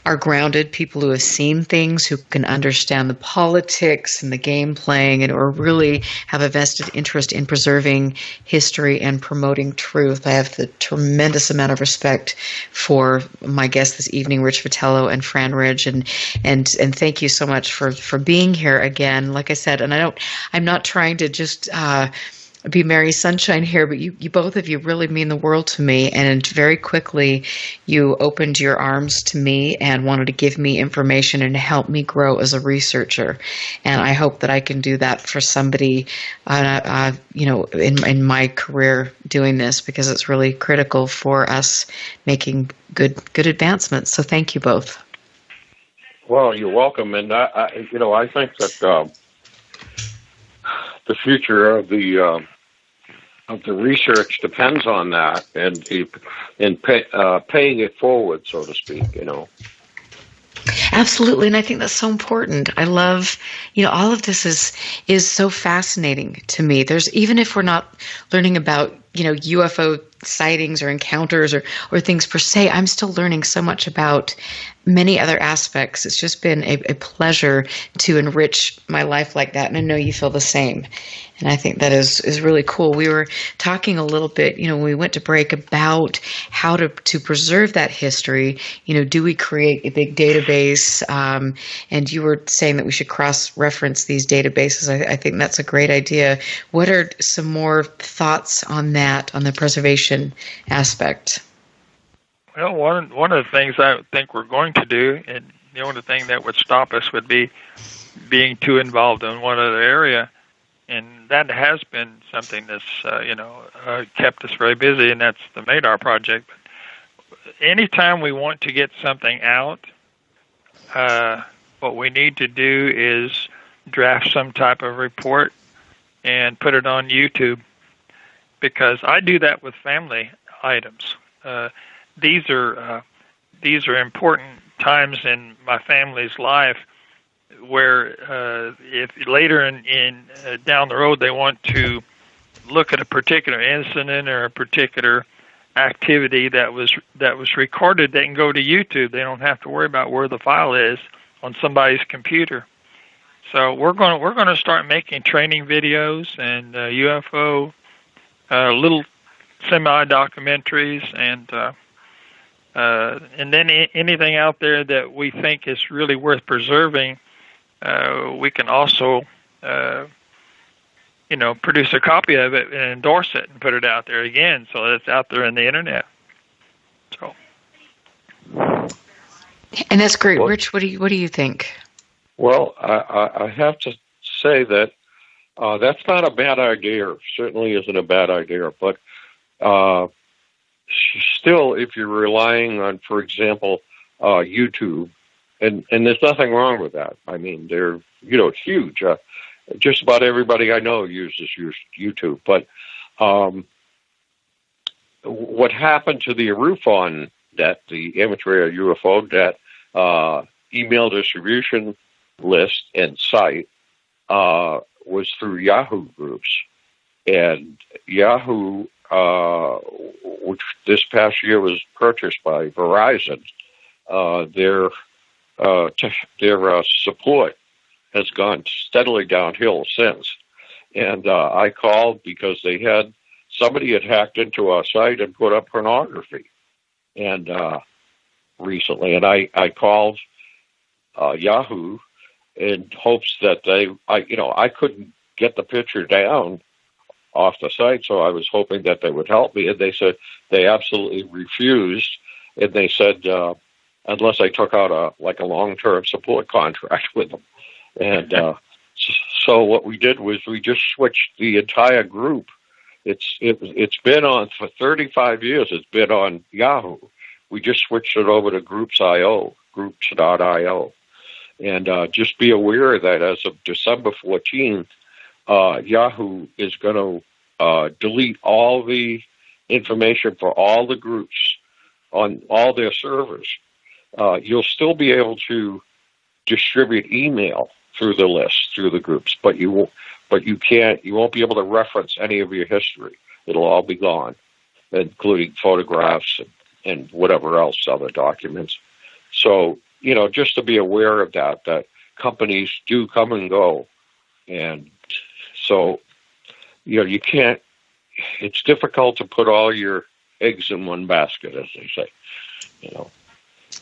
Speaker 1: are grounded, people who have seen things, who can understand the politics and the game playing, and or really have a vested interest in preserving history and promoting truth. I have the tremendous amount of respect for my guests this evening, Rich Vitello and Fran Ridge, and thank you so much for being here again. Like I said, and I'm not trying to just be Mary Sunshine here, but you both of you really mean the world to me. And very quickly, you opened your arms to me and wanted to give me information and help me grow as a researcher. And I hope that I can do that for somebody, in my career doing this, because it's really critical for us making good advancements. So thank you both.
Speaker 3: Well, you're welcome. And I think that the future of the research depends on that, and paying it forward, so to speak.
Speaker 1: Absolutely, and I think that's so important. I love, all of this is so fascinating to me. There's, even if we're not learning about UFO sightings or encounters or things per se. I'm still learning so much about many other aspects. It's just been a pleasure to enrich my life like that, and I know you feel the same. And I think that is really cool. We were talking a little bit, when we went to break, about how to preserve that history. Do we create a big database? And you were saying that we should cross-reference these databases. I think that's a great idea. What are some more thoughts on that, on the preservation aspect?
Speaker 4: Well, one of the things I think we're going to do, and the only thing that would stop us would be being too involved in one other area. And that has been something that's, kept us very busy, and that's the MADAR project. But anytime we want to get something out, what we need to do is draft some type of report and put it on YouTube, because I do that with family items. These are important times in my family's life, where if later in down the road they want to look at a particular incident or a particular activity that was recorded, they can go to YouTube. They don't have to worry about where the file is on somebody's computer. So we're going to start making training videos and UFO little semi-documentaries and then anything out there that we think is really worth preserving. We can also, produce a copy of it and endorse it and put it out there again, so that it's out there in the internet. So,
Speaker 1: and that's great, Rich. What do you think?
Speaker 3: Well, I have to say that that's not a bad idea. Certainly isn't a bad idea, but still, if you're relying on, for example, YouTube. And there's nothing wrong with that. I mean, they're, it's huge. Just about everybody I know uses YouTube. But what happened to the UFON net, the Amateur UFO net, email distribution list and site, was through Yahoo groups. And Yahoo, which this past year was purchased by Verizon, their support has gone steadily downhill since. And I called because somebody had hacked into our site and put up pornography. And recently, and I called Yahoo in hopes that I couldn't get the picture down off the site, so I was hoping that they would help me. And they said they absolutely refused. And they said, unless I took out a long-term support contract with them. And so what we did was we just switched the entire group. It's been on for 35 years. It's been on Yahoo. We just switched it over to groups.io. And just be aware that as of December 14th, Yahoo is going to delete all the information for all the groups on all their servers. You'll still be able to distribute email through the list, through the groups, but you won't be able to reference any of your history. It'll all be gone, including photographs and whatever else, other documents. So, just to be aware of that companies do come and go. And so, you can't, it's difficult to put all your eggs in one basket, as they say,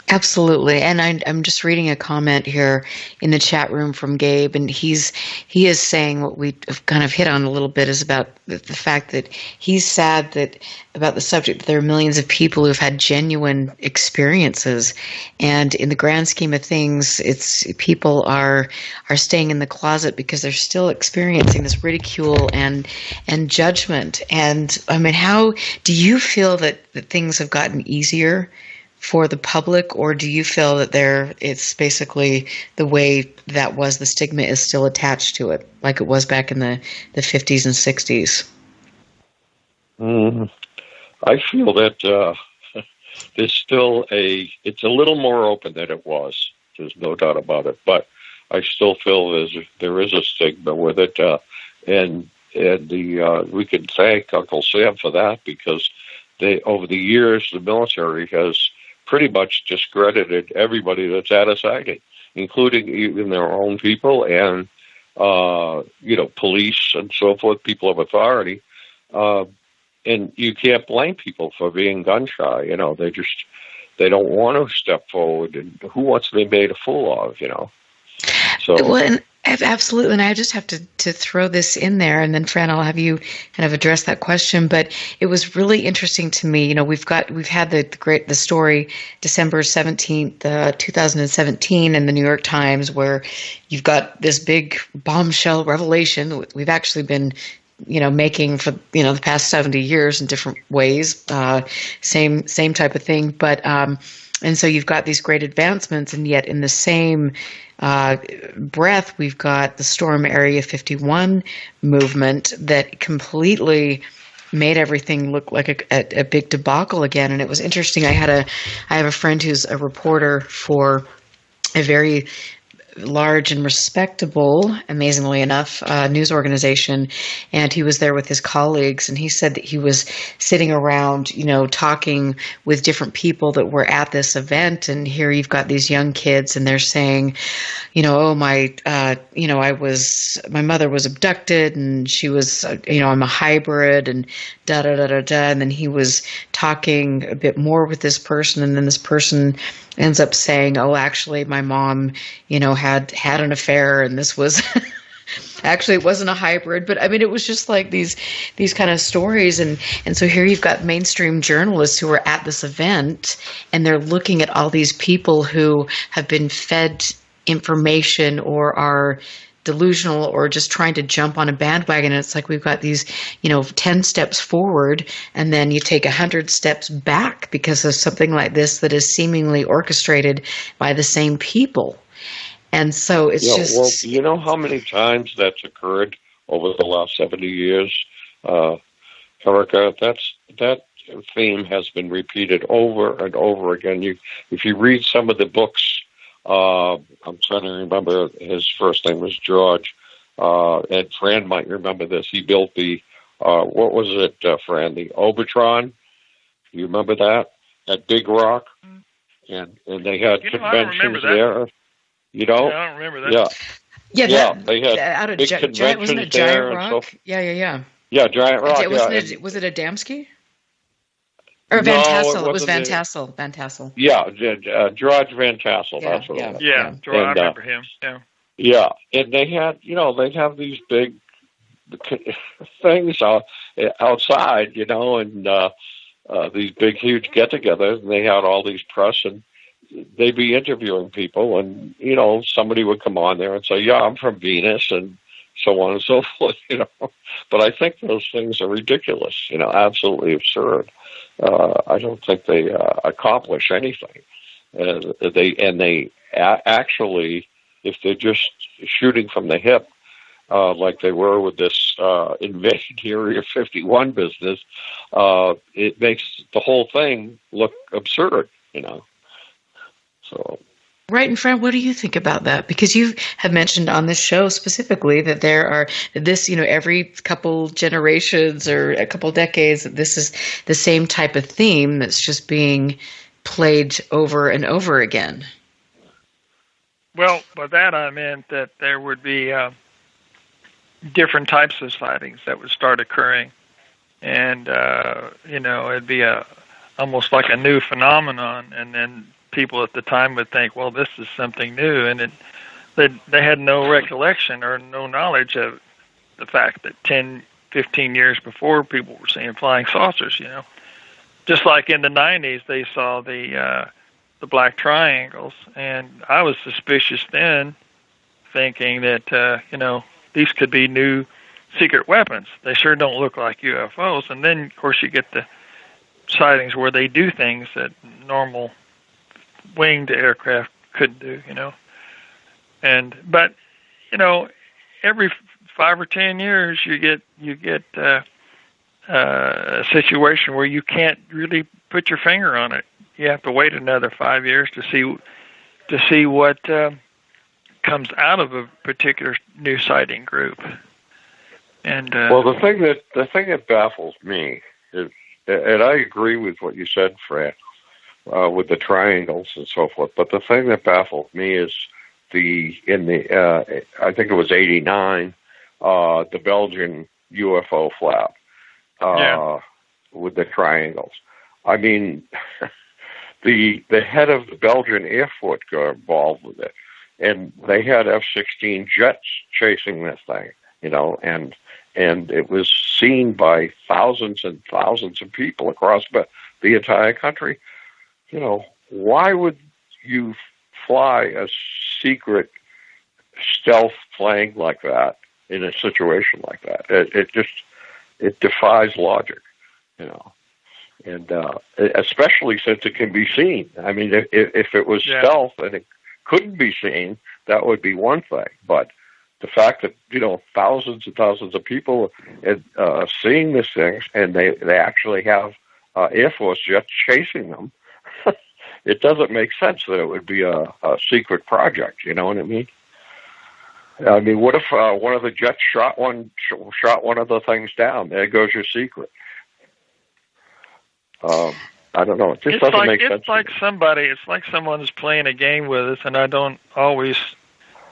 Speaker 1: Absolutely. And I'm just reading a comment here in the chat room from Gabe, and he is saying what we have kind of hit on a little bit is about the fact that he's sad about the subject that there are millions of people who've had genuine experiences, and in the grand scheme of things, it's people are staying in the closet because they're still experiencing this ridicule and judgment. And I mean, how do you feel that things have gotten easier for the public, or do you feel that it's basically the way that was, the stigma is still attached to it, like it was back in the 50s and 60s?
Speaker 3: I feel that there's still it's a little more open than it was. There's no doubt about it. But I still feel there is a stigma with it. And we can thank Uncle Sam for that, because over the years, the military has pretty much discredited everybody that's at a sighting, including even their own people and, police and so forth, people of authority. And you can't blame people for being gun shy. They don't want to step forward. And who wants to be made a fool of, So.
Speaker 1: Well, and absolutely, and I just have to throw this in there, and then Fran, I'll have you kind of address that question. But it was really interesting to me. We've had the story December 17th, 2017, in the New York Times, where you've got this big bombshell revelation we've actually been making for the past 70 years in different ways, same type of thing. But and so you've got these great advancements, and yet in the same breath, we've got the Storm Area 51 movement that completely made everything look like a big debacle again. And it was interesting. I have a friend who's a reporter for a very large and respectable, amazingly enough, news organization, and he was there with his colleagues, and he said that he was sitting around, talking with different people that were at this event, and here you've got these young kids, and they're saying, my mother was abducted, and she was, I'm a hybrid, and da da da da da, and then he was talking a bit more with this person, and then this person ends up saying, "Oh, actually, my mom, had an affair, and this was actually it wasn't a hybrid." But I mean, it was just like these kind of stories, and so here you've got mainstream journalists who are at this event, and they're looking at all these people who have been fed information or are delusional or just trying to jump on a bandwagon. And it's like we've got these, 10 steps forward, and then you take 100 steps back because of something like this that is seemingly orchestrated by the same people. And so it's just...
Speaker 3: Well, you know how many times that's occurred over the last 70 years, Erica? That theme has been repeated over and over again. If you read some of the books, I'm trying to remember, his first name was George, and Fran might remember this. He built the, what was it, Fran? The Obertron. You remember that? At Big Rock? And they had conventions there. You don't?
Speaker 4: Yeah, I don't remember that.
Speaker 1: Yeah,
Speaker 3: they had
Speaker 1: out of
Speaker 3: big conventions
Speaker 1: wasn't it
Speaker 3: there.
Speaker 1: Giant Rock? Yeah.
Speaker 3: Yeah, Giant Rock.
Speaker 1: Was it Adamski? Or Van Tassel. It was Van Tassel. Van Tassel.
Speaker 3: Yeah, George Van Tassel. That's what it was.
Speaker 4: Yeah, George, I remember him. Yeah.
Speaker 3: Yeah, and they had, they'd have these big things outside, and these big, huge get-togethers, and they had all these press, and they'd be interviewing people, and, somebody would come on there and say, yeah, I'm from Venus, and so on and so forth, But I think those things are ridiculous, absolutely absurd. I don't think they accomplish anything. They actually, if they're just shooting from the hip, like they were with this invaded Area 51 business, it makes the whole thing look absurd, So.
Speaker 1: Right, and Fran, what do you think about that? Because you have mentioned on this show specifically that every couple generations or a couple decades, that this is the same type of theme that's just being played over and over again.
Speaker 4: Well, by that I meant that there would be different types of sightings that would start occurring, and it'd be almost like a new phenomenon, and then people at the time would think, well, this is something new, and they had no recollection or no knowledge of the fact that 10, 15 years before people were seeing flying saucers, Just like in the 90s, they saw the black triangles, and I was suspicious then, thinking that, these could be new secret weapons. They sure don't look like UFOs. And then, of course, you get the sightings where they do things that normal winged aircraft couldn't do, But every 5 or 10 years you get a situation where you can't really put your finger on it. You have to wait another 5 years to see what comes out of a particular new sighting group. And
Speaker 3: well, the thing that baffles me is, and I agree with what you said, Fran, with the triangles and so forth. But the thing that baffles me is I think it was '89, the Belgian UFO flap with the triangles. I mean, the head of the Belgian Air Force got involved with it, and they had F-16 jets chasing this thing, and it was seen by thousands and thousands of people across the entire country. Why would you fly a secret stealth plane like that in a situation like that? It defies logic, and especially since it can be seen. I mean, if it was stealth and it couldn't be seen, that would be one thing. But the fact that thousands and thousands of people are seeing these things, and they actually have Air Force jets chasing them, it doesn't make sense that it would be a secret project. You know what I mean? I mean, what if one of the jets shot one of the things down? There goes your secret. I don't know. It just doesn't make sense.
Speaker 4: It's like someone's playing a game with us, and I don't always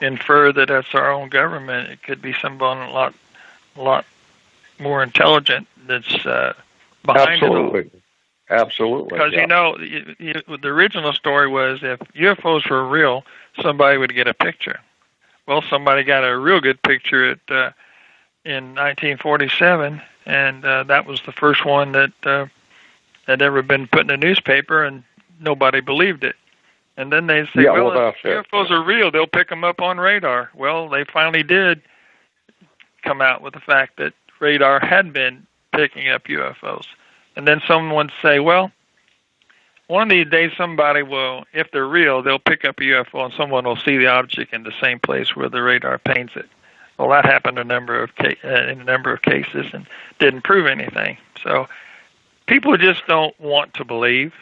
Speaker 4: infer that that's our own government. It could be someone a lot more intelligent that's behind it all.
Speaker 3: Absolutely.
Speaker 4: Because the original story was if UFOs were real, somebody would get a picture. Well, somebody got a real good picture in 1947, and that was the first one that had ever been put in a newspaper, and nobody believed it. And then they say, if UFOs are real, they'll pick them up on radar. Well, they finally did come out with the fact that radar had been picking up UFOs. And then someone would say, well, one of these days somebody will, if they're real, they'll pick up a UFO and someone will see the object in the same place where the radar paints it. Well, that happened in a number of cases and didn't prove anything. So people just don't want to believe.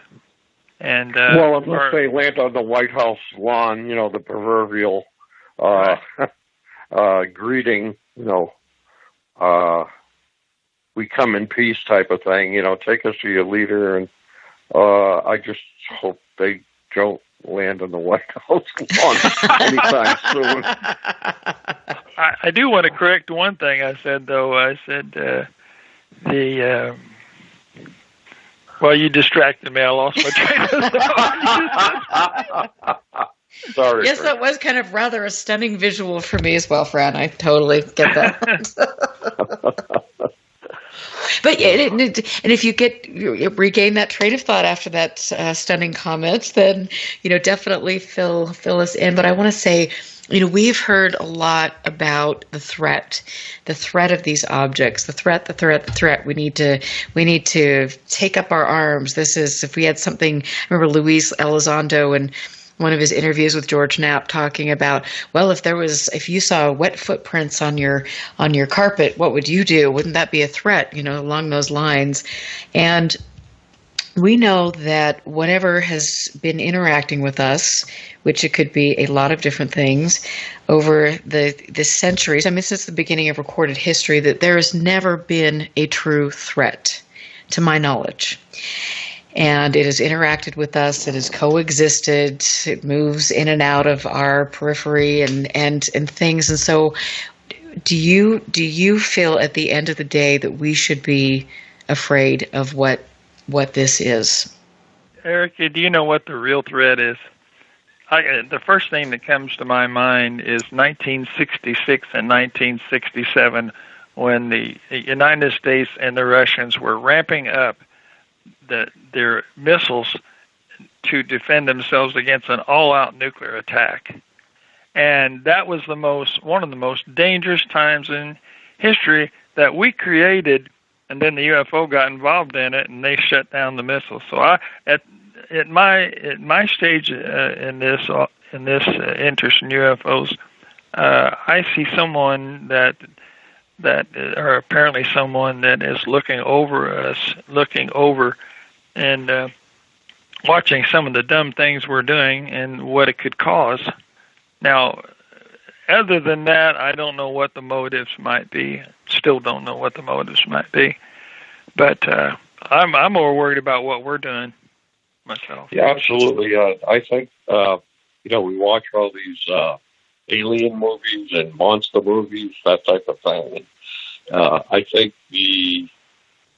Speaker 4: And
Speaker 3: unless they land on the White House lawn, the proverbial greeting, we come in peace type of thing, take us to your leader. And I just hope they don't land on the White House lawn anytime soon.
Speaker 4: I do want to correct one thing I said, though. I said well, you distracted me. I lost my train of thought.
Speaker 3: Sorry.
Speaker 1: Yes, that was kind of rather a stunning visual for me as well, Fran. I totally get that. But and if you regain that train of thought after that stunning comment, then definitely fill us in. But I want to say, we've heard a lot about the threat of these objects, the threat. We need to take up our arms. This is, if we had something. I remember Luis Elizondo in one of his interviews with George Knapp talking about, well, if you saw wet footprints on your carpet, what would you do? Wouldn't that be a threat? Along those lines. And we know that whatever has been interacting with us, which it could be a lot of different things over the centuries, since the beginning of recorded history, that there has never been a true threat, to my knowledge. And it has interacted with us. It has coexisted. It moves in and out of our periphery and things. And so, do you feel at the end of the day that we should be afraid of what this is?
Speaker 4: Erica, do you know what the real threat is? The first thing that comes to my mind is 1966 and 1967, when the United States and the Russians were ramping up their missiles to defend themselves against an all-out nuclear attack. And that was one of the most dangerous times in history that we created, and then the UFO got involved in it, and they shut down the missiles. So at my stage in this interest in UFOs, I see someone that or apparently someone that is looking over and watching some of the dumb things we're doing and what it could cause. Now, other than that, I don't know what the motives might be. Still don't know what the motives might be. But I'm more worried about what we're doing myself.
Speaker 3: Yeah, absolutely. I think, we watch all these alien movies and monster movies, that type of thing. I think the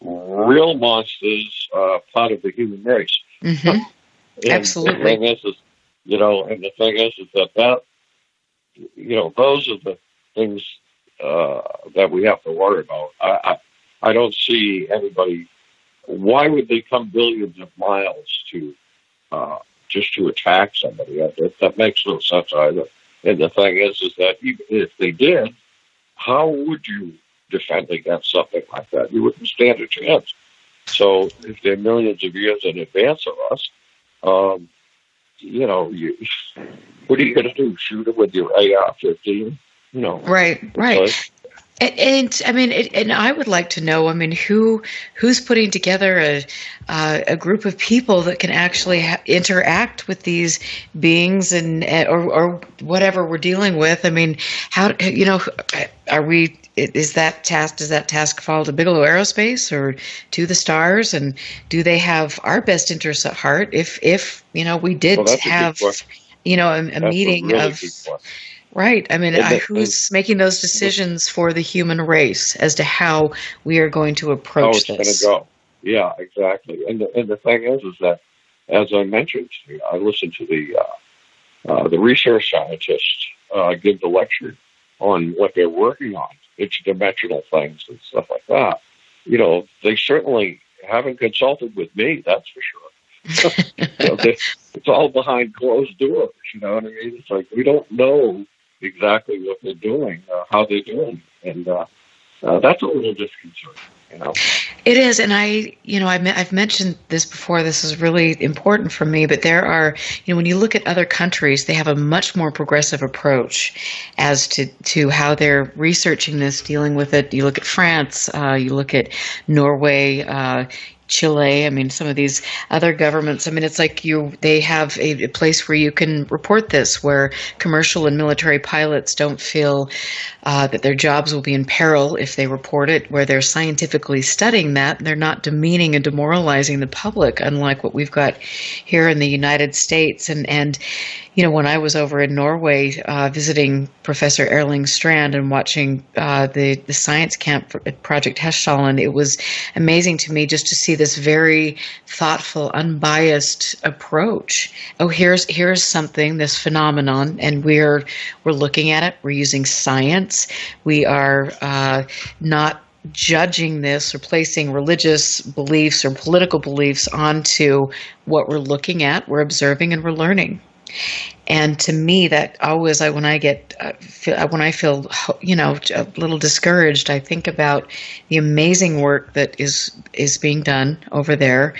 Speaker 3: real monsters are part of the human race.
Speaker 1: Mm-hmm. Absolutely.
Speaker 3: The thing is that those are the things that we have to worry about. I don't see anybody. Why would they come billions of miles to just to attack somebody? That makes no sense either. And the thing is that even if they did, how would you defend against something like that? You wouldn't stand a chance. So if they're millions of years in advance of us, what are you going to do? Shoot them with your AR-15? No.
Speaker 1: Right. And I mean, and I would like to know, I mean, who's putting together a group of people that can actually interact with these beings or whatever we're dealing with? I mean, does that task fall to Bigelow Aerospace or to the stars? And do they have our best interests at heart? If we did have, a meeting of. Right. I mean, who's making those decisions for the human race as to how we are going to approach this? How it's
Speaker 3: going to go. Yeah, exactly. And the thing is that, as I mentioned, I listened to the research scientists give the lecture on what they're working on, interdimensional things and stuff like that. They certainly haven't consulted with me, that's for sure. It's all behind closed doors, you know what I mean? It's like we don't know exactly what they're doing, how they're doing, and that's a little disconcerting,
Speaker 1: It is, and I've mentioned this before. This is really important for me, but there are, when you look at other countries, they have a much more progressive approach as to how they're researching this, dealing with it. You look at France, you look at Norway, Chile, I mean, some of these other governments, I mean, it's like they have a place where you can report this, where commercial and military pilots don't feel that their jobs will be in peril if they report it, where they're scientifically studying that. They're not demeaning and demoralizing the public, unlike what we've got here in the United States. And when I was over in Norway visiting Professor Erling Strand and watching the science camp at Project Hessdalen, it was amazing to me just to see this very thoughtful, unbiased approach. Oh, here's something, this phenomenon, and we're looking at it. We're using science. We are not judging this or placing religious beliefs or political beliefs onto what we're looking at. We're observing and we're learning. And to me, that always, when I feel a little discouraged, I think about the amazing work that is being done over there,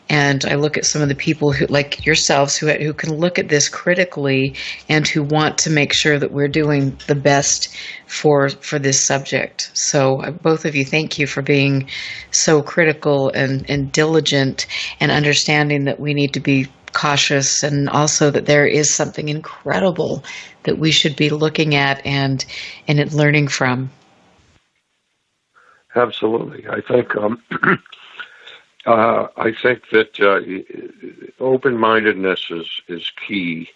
Speaker 1: and I look at some of the people who, like yourselves, who can look at this critically and who want to make sure that we're doing the best for this subject. So both of you, thank you for being so critical and diligent and understanding that we need to be cautious, and also that there is something incredible that we should be looking at and learning from.
Speaker 3: Absolutely, I think that open-mindedness is key,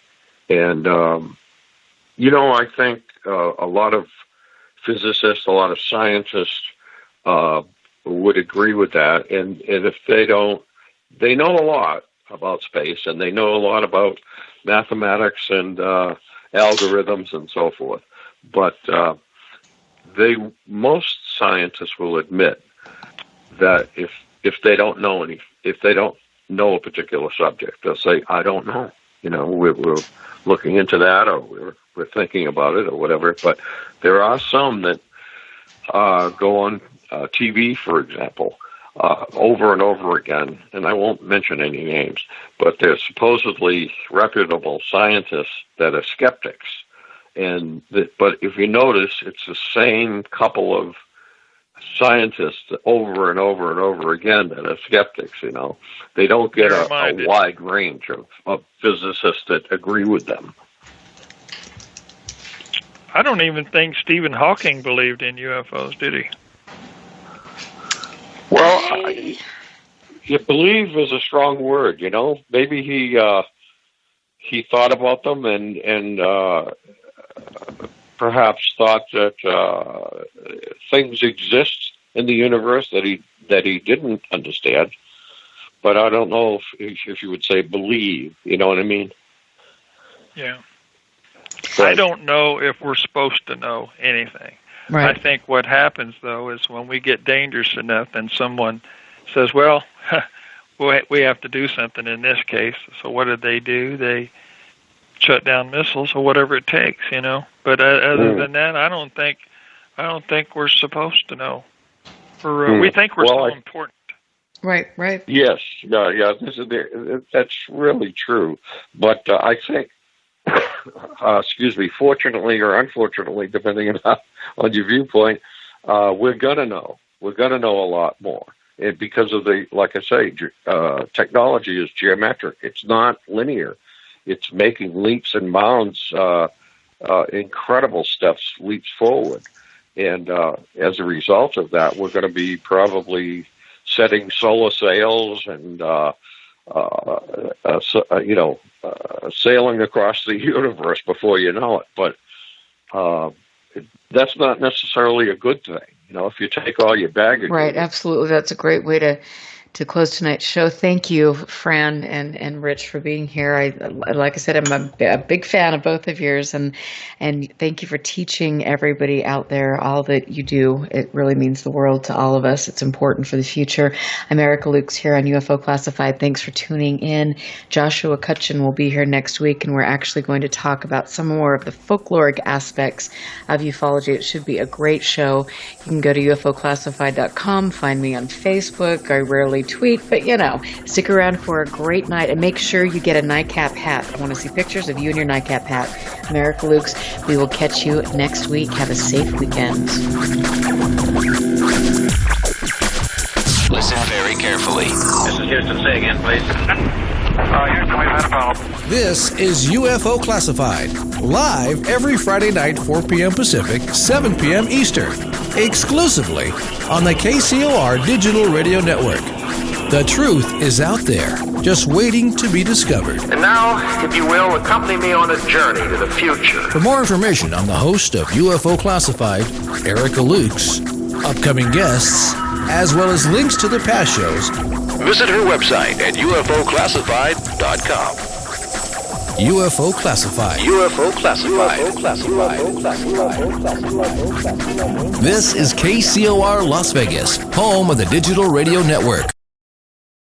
Speaker 3: and I think a lot of physicists, a lot of scientists would agree with that, and if they don't, they know a lot about space, and they know a lot about mathematics and algorithms and so forth. But most scientists will admit that if they don't know if they don't know a particular subject, they'll say, "I don't know." We're looking into that, or we're thinking about it, or whatever. But there are some that go on TV, for example, over and over again, and I won't mention any names, but they're supposedly reputable scientists that are skeptics. But if you notice, it's the same couple of scientists over and over and over again that are skeptics. They don't get a wide range of physicists that agree with them.
Speaker 4: I don't even think Stephen Hawking believed in UFOs, did he?
Speaker 3: Well, you believe is a strong word, you know. Maybe he thought about them and perhaps thought that things exist in the universe that he didn't understand. But I don't know if you would say believe. You know what I mean?
Speaker 4: Yeah. I don't know if we're supposed to know anything. Right. I think what happens, though, is when we get dangerous enough and someone says, well, we have to do something in this case. So what did they do? They shut down missiles or whatever it takes, you know. But other than that, I don't think we're supposed to know. We think we're so important.
Speaker 1: Right, right.
Speaker 3: Yes, yeah. That's really true. But I think, excuse me, fortunately or unfortunately, depending on your viewpoint, we're gonna know. We're gonna know a lot more, and because of like I say, technology is geometric. It's not linear. It's making leaps and bounds, incredible steps, leaps forward, and as a result of that, we're going to be probably setting solar sails and sailing across the universe before you know it. But that's not necessarily a good thing. You know, if you take all your baggage.
Speaker 1: Right, absolutely. That's a great way to close tonight's show. Thank you, Fran and Rich, for being here. Like I said, I'm a big fan of both of yours, and thank you for teaching everybody out there all that you do. It really means the world to all of us. It's important for the future. I'm Erica Lukes here on UFO Classified. Thanks for tuning in. Joshua Cutchin will be here next week, and we're actually going to talk about some more of the folkloric aspects of ufology. It should be a great show. You can go to ufoclassified.com, find me on Facebook. I rarely tweet, but stick around for a great night, and make sure you get a nightcap hat. I want to see pictures of you in your nightcap hat. America Lukes, we will catch you next week. Have a safe weekend.
Speaker 6: Listen very carefully.
Speaker 11: This is Houston. Say again, please. Houston, we've had a problem.
Speaker 2: This is UFO Classified, live every Friday night, 4 p.m. Pacific, 7 p.m. Eastern, exclusively on the KCOR Digital Radio Network. The truth is out there, just waiting to be discovered.
Speaker 11: And now, if you will, accompany me on a journey to the future.
Speaker 2: For more information on the host of UFO Classified, Erica Lukes, upcoming guests, as well as links to the past shows,
Speaker 6: visit her website at ufoclassified.com.
Speaker 2: UFO Classified.
Speaker 6: UFO Classified.
Speaker 2: This is KCOR Las Vegas, home of the Digital Radio Network.